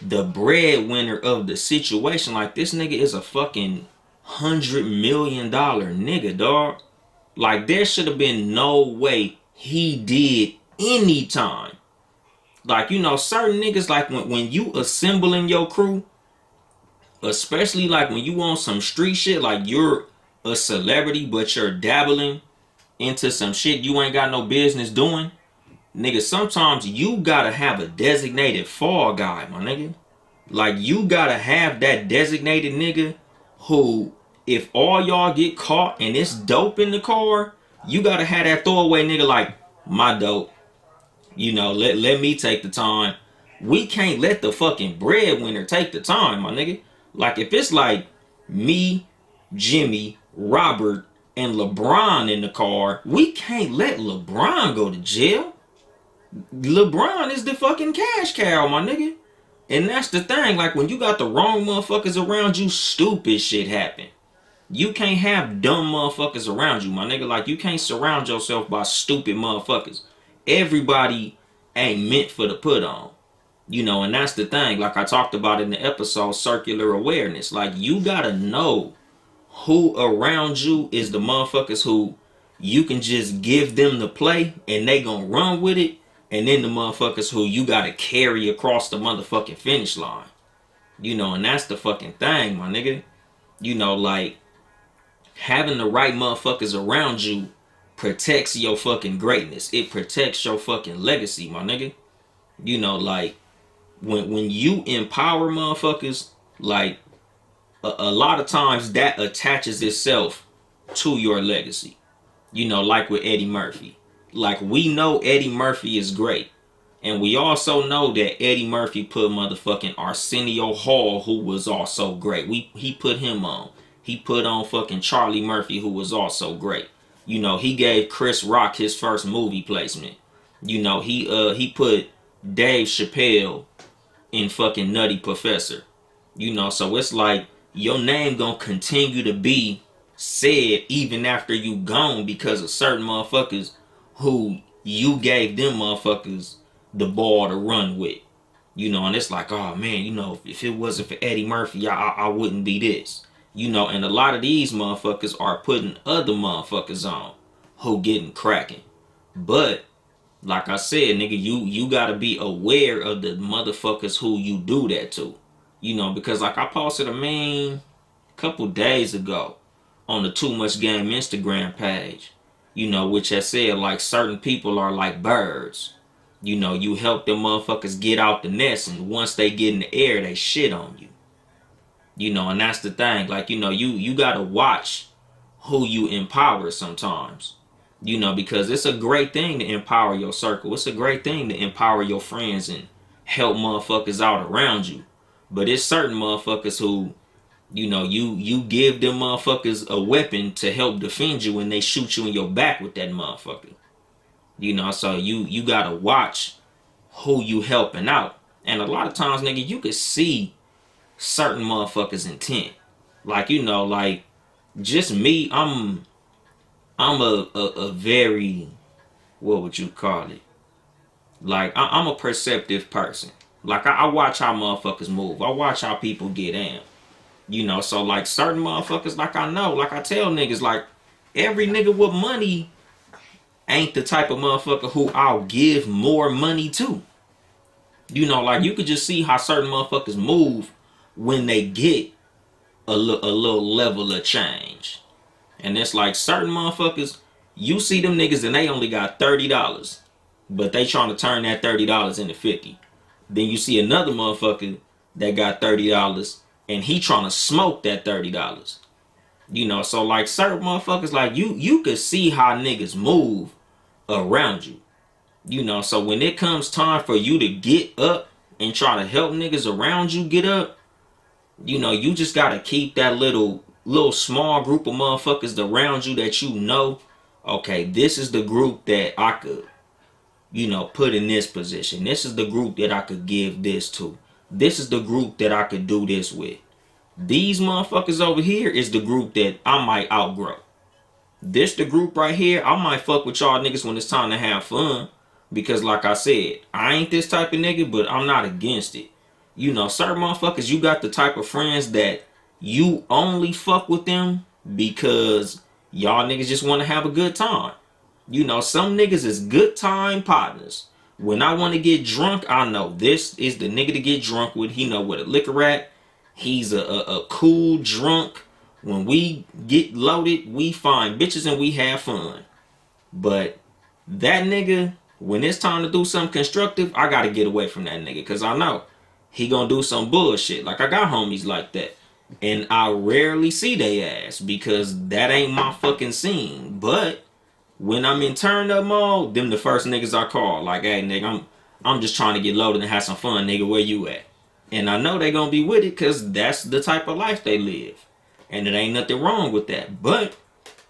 the breadwinner of the situation. Like this nigga is a fucking $100 million nigga, dog. Like there should have been no way he did any time. Like, you know, certain niggas, like when you assembling your crew, especially like when you on some street shit, like you're a celebrity but you're dabbling into some shit you ain't got no business doing, nigga, sometimes you gotta have a designated fall guy, my nigga. Like you gotta have that designated nigga who, if all y'all get caught and it's dope in the car, you gotta have that throwaway nigga like, my dope. You know, let me take the time. We can't let the fucking breadwinner take the time, my nigga. Like if it's like me, Jimmy, Robert, and LeBron in the car, we can't let LeBron go to jail. LeBron is the fucking cash cow, my nigga. And that's the thing, like when you got the wrong motherfuckers around you, stupid shit happen. You can't have dumb motherfuckers around you, my nigga. Like you can't surround yourself by stupid motherfuckers. Everybody ain't meant for the put on. You know, and that's the thing. Like I talked about in the episode, circular awareness. Like you gotta know who around you is the motherfuckers who you can just give them the play and they gonna run with it. And then the motherfuckers who you gotta carry across the motherfucking finish line. You know, and that's the fucking thing, my nigga. You know, like having the right motherfuckers around you protects your fucking greatness. It protects your fucking legacy, my nigga. You know, like when you empower motherfuckers, like a lot of times that attaches itself to your legacy. You know, like with Eddie Murphy. Like we know Eddie Murphy is great. And we also know that Eddie Murphy put motherfucking Arsenio Hall, who was also great. He put him on. He put on fucking Charlie Murphy, who was also great. You know, he gave Chris Rock his first movie placement. You know, he put Dave Chappelle in fucking Nutty Professor. You know, so it's like your name gonna continue to be said even after you gone because of certain motherfuckers who you gave them motherfuckers the ball to run with. You know, and it's like, oh man, you know, if it wasn't for Eddie Murphy, I wouldn't be this. You know, and a lot of these motherfuckers are putting other motherfuckers on who getting cracking. But like I said, nigga, you gotta be aware of the motherfuckers who you do that to. You know, because like I posted a meme a couple days ago on the Too Much Game Instagram page. You know, which has said like certain people are like birds. You know, you help them motherfuckers get out the nest, and once they get in the air, they shit on you. You know, and that's the thing. Like, you know, you gotta watch who you empower sometimes. You know, because it's a great thing to empower your circle. It's a great thing to empower your friends and help motherfuckers out around you. But it's certain motherfuckers who, you know, you give them motherfuckers a weapon to help defend you when they shoot you in your back with that motherfucker. You know, so you gotta watch who you helping out. And a lot of times, nigga, you could see certain motherfuckers' intent. Like, you know, like just me, I'm a very, what would you call it? Like I'm a perceptive person. Like I watch how motherfuckers move. I watch how people get in. You know, so like certain motherfuckers, like I know, like I tell niggas, like every nigga with money ain't the type of motherfucker who I'll give more money to. You know, like you could just see how certain motherfuckers move when they get a little level of change. And it's like certain motherfuckers, you see them niggas and they only got $30, but they trying to turn that $30 into 50. Then you see another motherfucker that got $30 and he trying to smoke that $30. You know, so like certain motherfuckers, like you could see how niggas move around you. You know, so when it comes time for you to get up and try to help niggas around you get up, you know, you just gotta keep that little little small group of motherfuckers around you that you know, okay, this is the group that I could, put in this position. This is the group that I could give this to. This is the group that I could do this with. These motherfuckers over here is the group that I might outgrow. This the group right here, I might fuck with y'all niggas when it's time to have fun. Because like I said, I ain't this type of nigga, but I'm not against it. Certain motherfuckers, you got the type of friends that you only fuck with them because y'all niggas just want to have a good time. Some niggas is good time partners. When I want to get drunk, I know this is the nigga to get drunk with. He know where the liquor at. He's a cool drunk. When we get loaded, we find bitches and we have fun. But that nigga, when it's time to do something constructive, I gotta get away from that nigga. Cause I know he gonna do some bullshit. Like I got homies like that. And I rarely see they ass because that ain't my fucking scene. But when I'm in turn up mode, them the first niggas I call. Like, hey nigga, I'm just trying to get loaded and have some fun, nigga. Where you at? And I know they gonna be with it because that's the type of life they live. And it ain't nothing wrong with that. But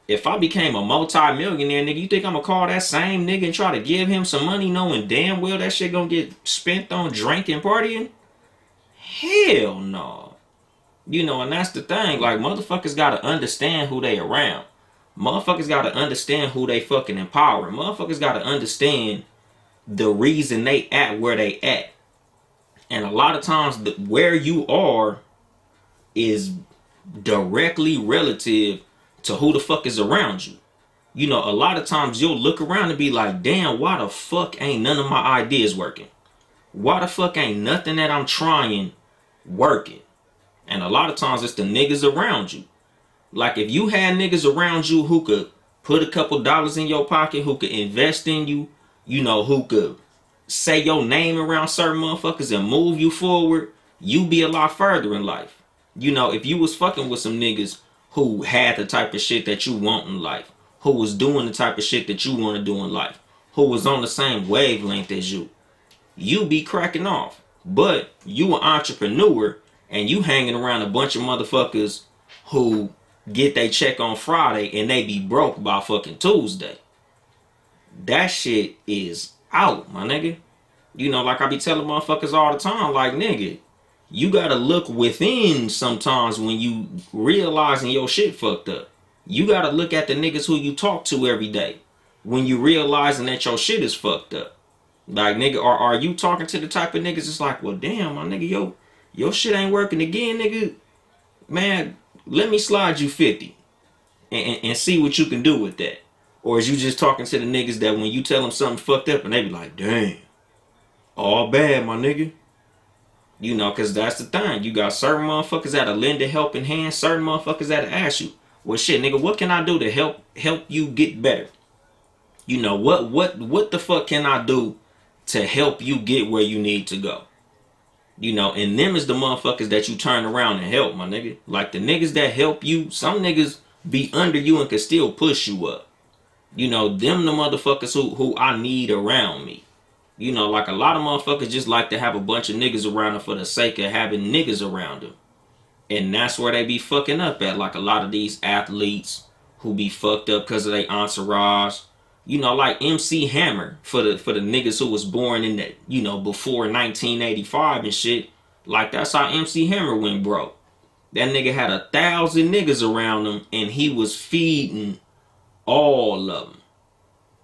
if I became a multi-millionaire, nigga, you think I'm gonna call that same nigga and try to give him some money knowing damn well that shit gonna get spent on drinking, partying? Hell no. And that's the thing. Like, motherfuckers gotta understand who they around. Motherfuckers gotta understand who they fucking empower. Motherfuckers gotta understand the reason they at where they at. And a lot of times, where you are is directly relative to who the fuck is around you. A lot of times you'll look around and be like, damn, why the fuck ain't none of my ideas working? Why the fuck ain't nothing that I'm trying working? And a lot of times it's the niggas around you. Like if you had niggas around you who could put a couple dollars in your pocket, who could invest in you, who could say your name around certain motherfuckers and move you forward, you be a lot further in life. If you was fucking with some niggas who had the type of shit that you want in life, who was doing the type of shit that you want to do in life, who was on the same wavelength as you be cracking off. But you an entrepreneur and you hanging around a bunch of motherfuckers who get they check on Friday and they be broke by fucking Tuesday. That shit is out, my nigga. Like I be telling motherfuckers all the time, like, nigga, you gotta look within sometimes when you realizing your shit fucked up. You gotta look at the niggas who you talk to every day when you realizing that your shit is fucked up. Like, nigga, are you talking to the type of niggas it's like, well, damn, my nigga, your shit ain't working again, nigga. Man, let me slide you 50 and see what you can do with that. Or is you just talking to the niggas that when you tell them something fucked up and they be like, damn, all bad, my nigga. Because that's the thing. You got certain motherfuckers that'll lend a helping hand, certain motherfuckers that'll ask you, well, shit, nigga, what can I do to help you get better? What the fuck can I do to help you get where you need to go? And them is the motherfuckers that you turn around and help, my nigga. Like the niggas that help you, some niggas be under you and can still push you up. Them the motherfuckers who I need around me. Like a lot of motherfuckers just like to have a bunch of niggas around them for the sake of having niggas around them. And that's where they be fucking up at. Like a lot of these athletes who be fucked up because of their entourage. Like MC Hammer for the niggas who was born in that, before 1985 and shit. Like that's how MC Hammer went broke. That nigga had 1,000 niggas around him and he was feeding all of them.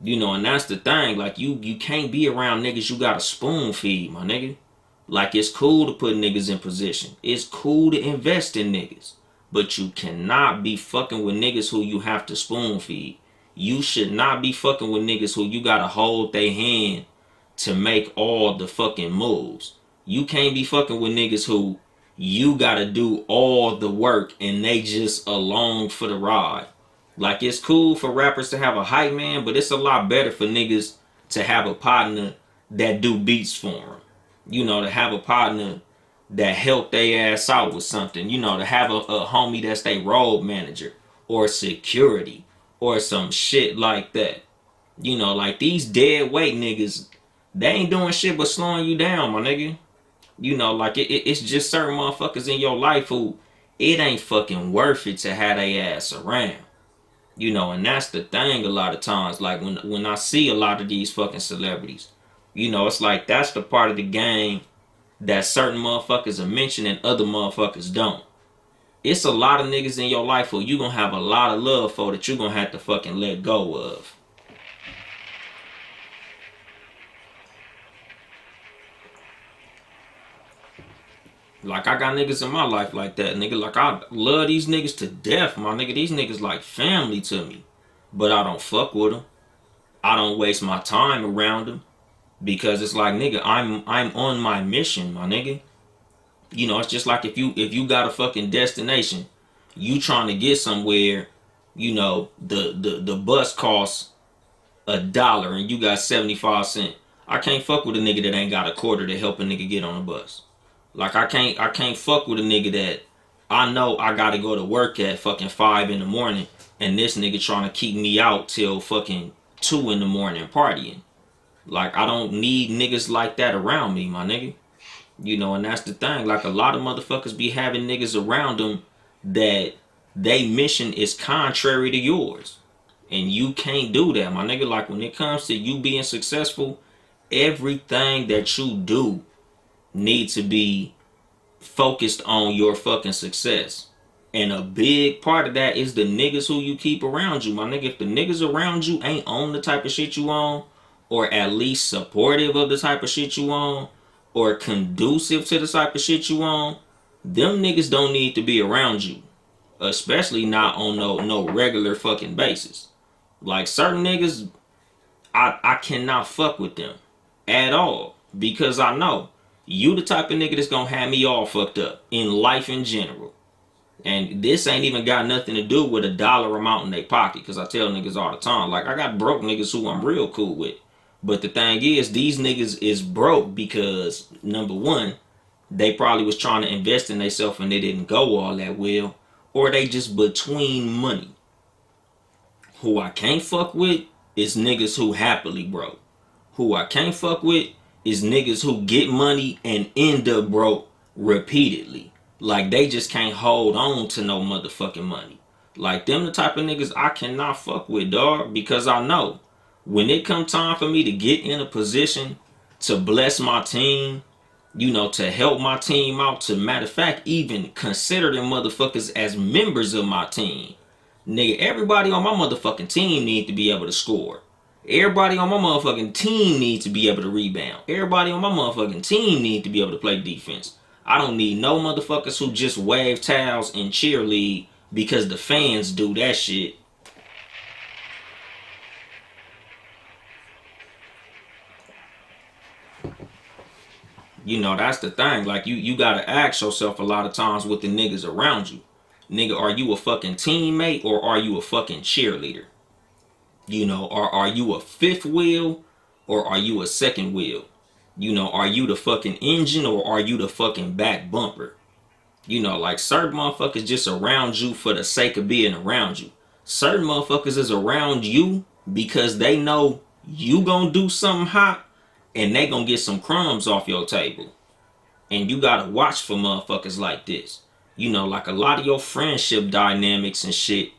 And that's the thing. Like you can't be around niggas you gotta spoon feed, my nigga. Like it's cool to put niggas in position. It's cool to invest in niggas. But you cannot be fucking with niggas who you have to spoon feed. You should not be fucking with niggas who you gotta hold their hand to make all the fucking moves. You can't be fucking with niggas who you gotta do all the work and they just along for the ride. Like it's cool for rappers to have a hype man, but it's a lot better for niggas to have a partner that do beats for them. To have a partner that help their ass out with something. To have a homie that's their road manager or security or some shit like that. Like these dead weight niggas, they ain't doing shit but slowing you down, my nigga. Like it's just certain motherfuckers in your life who, it ain't fucking worth it to have they ass around. And that's the thing a lot of times. Like when I see a lot of these fucking celebrities, it's like that's the part of the game that certain motherfuckers are mentioning and other motherfuckers don't. It's a lot of niggas in your life who you gonna have a lot of love for that you gonna have to fucking let go of. Like I got niggas in my life like that, nigga. Like I love these niggas to death, my nigga. These niggas like family to me, but I don't fuck with them. I don't waste my time around them because it's like, nigga, I'm on my mission, my nigga. It's just like if you got a fucking destination, you trying to get somewhere. The bus costs $1 and you got 75 cents. I can't fuck with a nigga that ain't got a quarter to help a nigga get on the bus. Like I can't fuck with a nigga that I know I gotta go to work at fucking 5 in the morning and this nigga trying to keep me out till fucking 2 in the morning partying. Like I don't need niggas like that around me, my nigga. And that's the thing. Like a lot of motherfuckers be having niggas around them that they mission is contrary to yours. And you can't do that, my nigga. Like when it comes to you being successful, everything that you do needs to be focused on your fucking success. And a big part of that is the niggas who you keep around you, my nigga. If the niggas around you ain't on the type of shit you on, or at least supportive of the type of shit you on, or conducive to the type of shit you on, them niggas don't need to be around you. Especially not on no regular fucking basis. Like certain niggas, I cannot fuck with them at all. Because I know you the type of nigga that's gonna have me all fucked up in life in general. And this ain't even got nothing to do with a dollar amount in their pocket. Because I tell niggas all the time, like I got broke niggas who I'm real cool with. But the thing is, these niggas is broke because, number one, they probably was trying to invest in themselves and they didn't go all that well. Or they just between money. Who I can't fuck with is niggas who happily broke. Who I can't fuck with is niggas who get money and end up broke repeatedly. Like they just can't hold on to no motherfucking money. Like them the type of niggas I cannot fuck with, dog, because I know when it come time for me to get in a position to bless my team, to help my team out, to matter of fact, even consider them motherfuckers as members of my team. Nigga, everybody on my motherfucking team need to be able to score. Everybody on my motherfucking team needs to be able to rebound. Everybody on my motherfucking team need to be able to play defense. I don't need no motherfuckers who just wave towels and cheerlead because the fans do that shit. That's the thing. Like you gotta ask yourself a lot of times with the niggas around you. Nigga, are you a fucking teammate or are you a fucking cheerleader? Or are you a fifth wheel or are you a second wheel? Are you the fucking engine or are you the fucking back bumper? Like certain motherfuckers just around you for the sake of being around you. Certain motherfuckers is around you because they know you gonna do something hot and they gonna get some crumbs off your table. And you gotta watch for motherfuckers like this. Like a lot of your friendship dynamics and shit,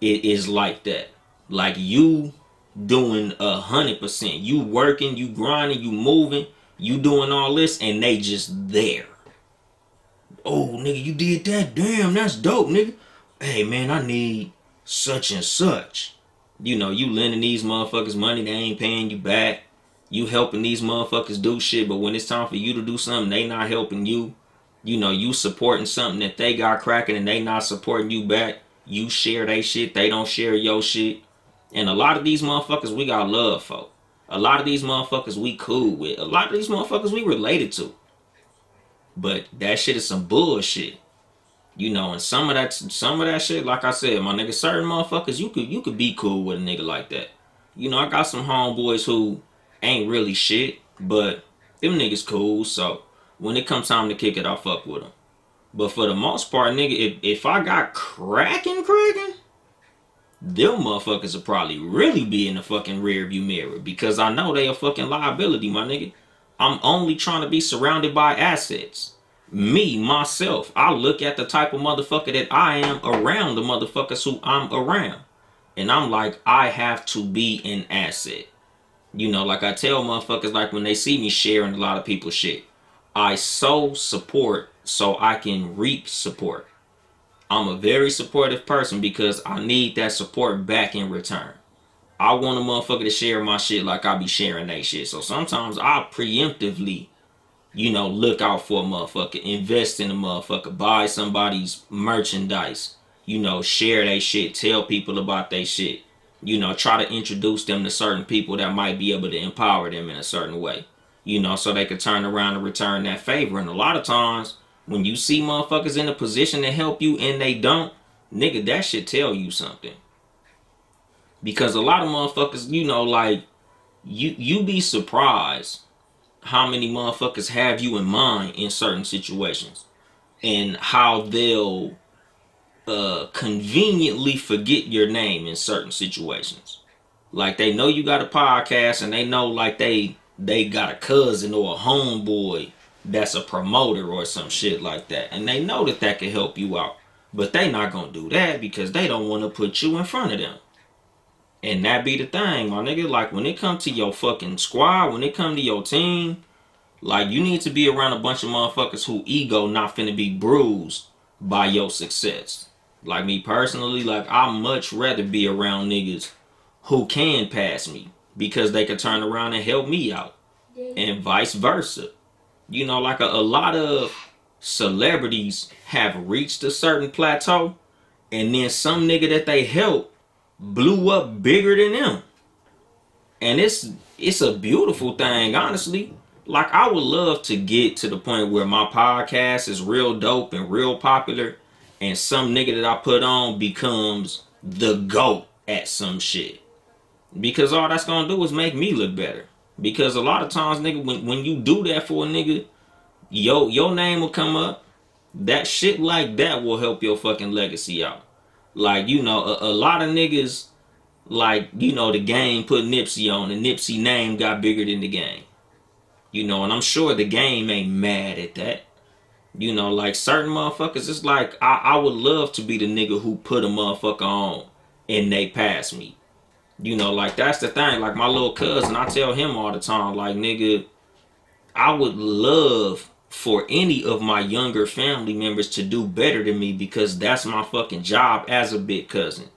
it is like that. Like you doing 100%. You working, you grinding, you moving, you doing all this, and they just there. Oh, nigga, you did that? Damn, that's dope, nigga. Hey, man, I need such and such. You lending these motherfuckers money, they ain't paying you back. You helping these motherfuckers do shit, but when it's time for you to do something, they not helping you. You supporting something that they got cracking and they not supporting you back. You share they shit, they don't share your shit. And a lot of these motherfuckers we got love for. A lot of these motherfuckers we cool with. A lot of these motherfuckers we related to. But that shit is some bullshit. And some of that shit, like I said, my nigga, certain motherfuckers you could be cool with a nigga like that. I got some homeboys who ain't really shit, but them niggas cool, so when it comes time to kick it, I fuck with them. But for the most part, nigga, if I got cracking, them motherfuckers will probably really be in the fucking rear view mirror because I know they a fucking liability, my nigga. I'm only trying to be surrounded by assets. Me, myself, I look at the type of motherfucker that I am around the motherfuckers who I'm around. And I'm like, I have to be an asset. You know, like I tell motherfuckers, like when they see me sharing a lot of people's shit, I sow support so I can reap support. I'm a very supportive person because I need that support back in return. I want a motherfucker to share my shit like I be sharing they shit. So sometimes I preemptively, look out for a motherfucker, invest in a motherfucker, buy somebody's merchandise, share they shit, tell people about they shit, try to introduce them to certain people that might be able to empower them in a certain way, so they could turn around and return that favor. And a lot of times, when you see motherfuckers in a position to help you and they don't, nigga, that should tell you something. Because a lot of motherfuckers, like, you be surprised how many motherfuckers have you in mind in certain situations and how they'll conveniently forget your name in certain situations. Like they know you got a podcast and they know like they got a cousin or a homeboy that's a promoter or some shit like that, and they know that could help you out, but they not gonna do that because they don't want to put you in front of them. And that be the thing, my nigga. Like when it come to your fucking squad, when it come to your team, like, you need to be around a bunch of motherfuckers who ego not finna be bruised by your success. Like me personally, like, I much rather be around niggas who can pass me because they can turn around and help me out. And vice versa. Like a lot of celebrities have reached a certain plateau and then some nigga that they help blew up bigger than them. And it's a beautiful thing, honestly. Like I would love to get to the point where my podcast is real dope and real popular, and some nigga that I put on becomes the GOAT at some shit. Because all that's gonna do is make me look better. Because a lot of times, nigga, when you do that for a nigga, your name will come up. That shit like that will help your fucking legacy out. Like, a lot of niggas, like, the game put Nipsey on, and Nipsey name got bigger than the game. And I'm sure the game ain't mad at that. Like certain motherfuckers, it's like I would love to be the nigga who put a motherfucker on and they pass me. Like that's the thing. Like my little cousin, I tell him all the time, like, nigga, I would love for any of my younger family members to do better than me because that's my fucking job as a big cousin,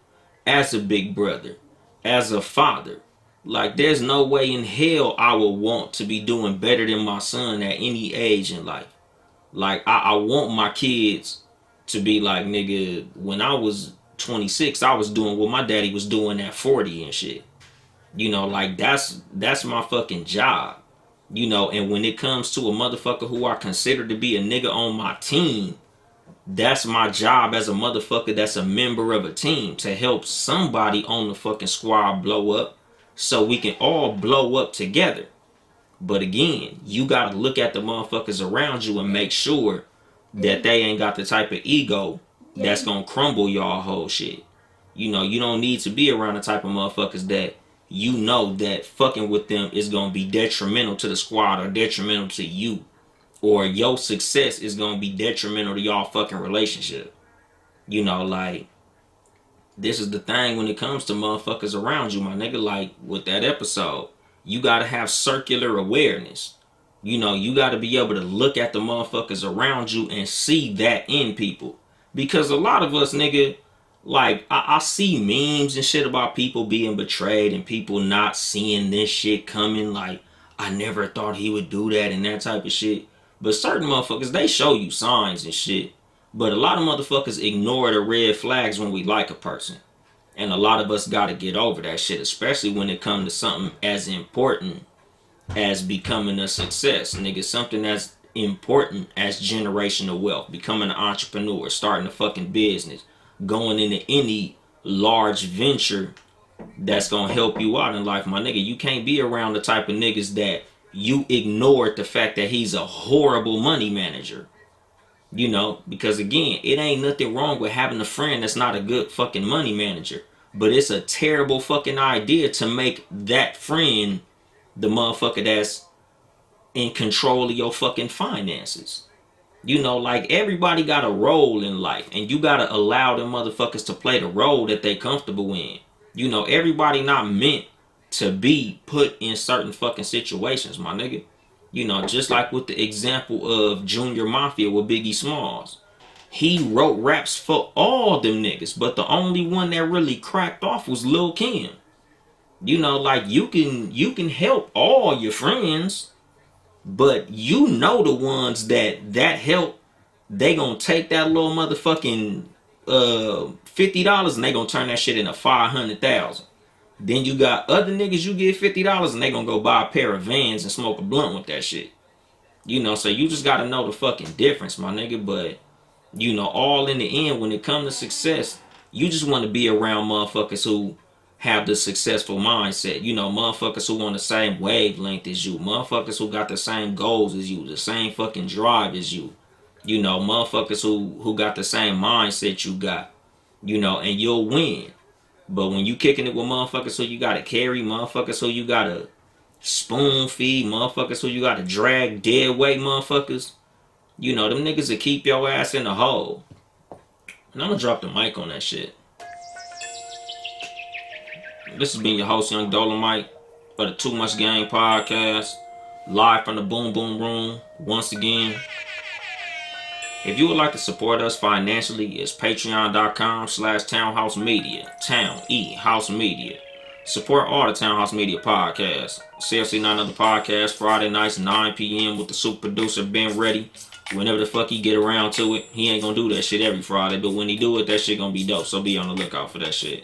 as a big brother, as a father. Like, there's no way in hell I would want to be doing better than my son at any age in life. Like, I want my kids to be like, nigga, when I was 26, I was doing what my daddy was doing at 40 and shit. Like, that's my fucking job. And when it comes to a motherfucker who I consider to be a nigga on my team, that's my job as a motherfucker that's a member of a team to help somebody on the fucking squad blow up so we can all blow up together. But again, you gotta look at the motherfuckers around you and make sure that they ain't got the type of ego that's gonna crumble y'all whole shit. You don't need to be around the type of motherfuckers that that fucking with them is gonna be detrimental to the squad or detrimental to you. Or your success is gonna be detrimental to y'all fucking relationship. Like, this is the thing when it comes to motherfuckers around you, my nigga. Like with that episode, you gotta have circular awareness. You gotta be able to look at the motherfuckers around you and see that in people. Because a lot of us, nigga, like I see memes and shit about people being betrayed and people not seeing this shit coming. Like, I never thought he would do that and that type of shit. But certain motherfuckers, they show you signs and shit. But a lot of motherfuckers ignore the red flags when we like a person. And a lot of us gotta get over that shit, especially when it comes to something as important as becoming a success. Nigga, something as important as generational wealth, becoming an entrepreneur, starting a fucking business, going into any large venture that's gonna help you out in life, my nigga. You can't be around the type of niggas that you ignored the fact that he's a horrible money manager. Because again, it ain't nothing wrong with having a friend that's not a good fucking money manager. But it's a terrible fucking idea to make that friend the motherfucker that's in control of your fucking finances. You know, like everybody got a role in life, and you gotta allow them motherfuckers to play the role that they comfortable in. You know, everybody not meant to be put in certain fucking situations, my nigga. You know, just like with the example of Junior Mafia with Biggie Smalls. He wrote raps for all them niggas, but the only one that really cracked off was Lil Kim. You know, like you can help all your friends, but you know the ones that help, they gonna take that little motherfucking $50 and they gonna turn that shit into 500,000. Then you got other niggas you give $50 and they gonna go buy a pair of Vans and smoke a blunt with that shit. You know, so you just gotta know the fucking difference, my nigga. But you know, all in the end, when it comes to success, you just want to be around motherfuckers who have the successful mindset. You know, motherfuckers who on the same wavelength as you. Motherfuckers who got the same goals as you. The same fucking drive as you. You know, motherfuckers who got the same mindset you got. You know, and you'll win. But when you kicking it with motherfuckers who you gotta carry, motherfuckers who you gotta spoon feed, motherfuckers who you gotta drag dead weight, motherfuckers, you know, them niggas will keep your ass in the hole. And I'm gonna drop the mic on that shit. This has been your host, Yung Dolemite, for the Too Much Game podcast, live from the Boom Boom Room. Once again, if you would like to support us financially, it's patreon.com/Townhouse Media. Town E House Media. Support all the Townhouse Media podcasts. CLC 9 other podcast, Friday nights, 9 p.m. with the super producer Ben Ready. Whenever the fuck he get around to it, he ain't gonna do that shit every Friday, but when he do it, that shit gonna be dope. So be on the lookout for that shit.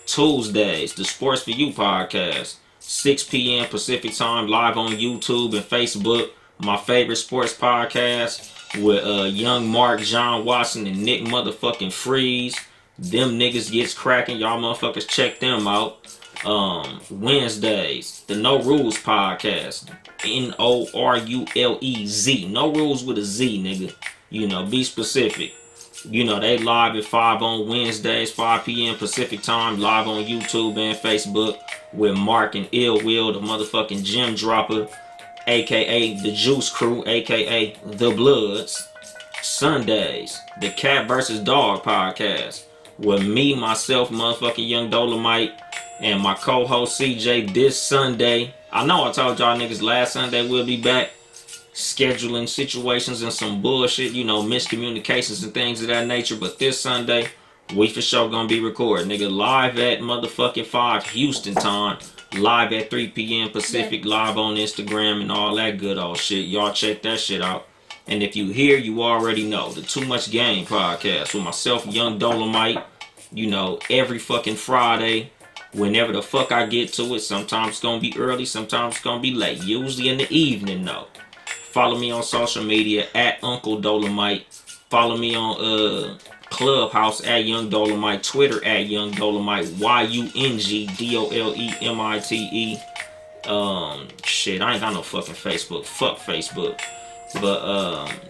Tuesdays, the Sports for You podcast, 6 p.m. Pacific time, live on YouTube and Facebook. My favorite sports podcast with young Mark, John Watson, and Nick motherfucking Freeze. Them niggas gets cracking. Y'all motherfuckers check them out. Wednesdays, the No Rules podcast. NORULEZ. No rules with a Z, nigga. You know, be specific. You know, they live at 5 on Wednesdays, 5 p.m. Pacific time, live on YouTube and Facebook with Mark and Ill Will, the motherfucking gym dropper, aka the Juice Crew, aka the Bloods. Sundays, the Cat vs. Dog podcast with me, myself, motherfucking Yung Dolemite, and my co-host CJ this Sunday. I know I told y'all niggas last Sunday we'll be back. Scheduling situations and some bullshit, you know, miscommunications and things of that nature. But this Sunday, we for sure gonna be recording, nigga, live at motherfucking 5 Houston time. Live at 3 p.m. Pacific, live on Instagram and all that good old shit. Y'all check that shit out. And if you hear, you already know. The Too Much Game podcast with myself, Yung Dolemite. You know, every fucking Friday. Whenever the fuck I get to it. Sometimes it's gonna be early, sometimes it's gonna be late. Usually in the evening, though. Follow me on social media at Uncle Dolemite. Follow me on Clubhouse at Yung Dolemite. Twitter at Yung Dolemite. YUNGDOLEMITE. Shit, I ain't got no fucking Facebook. Fuck Facebook. But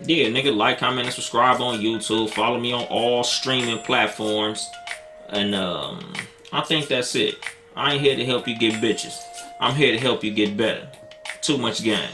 yeah, nigga, like, comment, and subscribe on YouTube. Follow me on all streaming platforms. And I think that's it. I ain't here to help you get bitches. I'm here to help you get better. Too much game.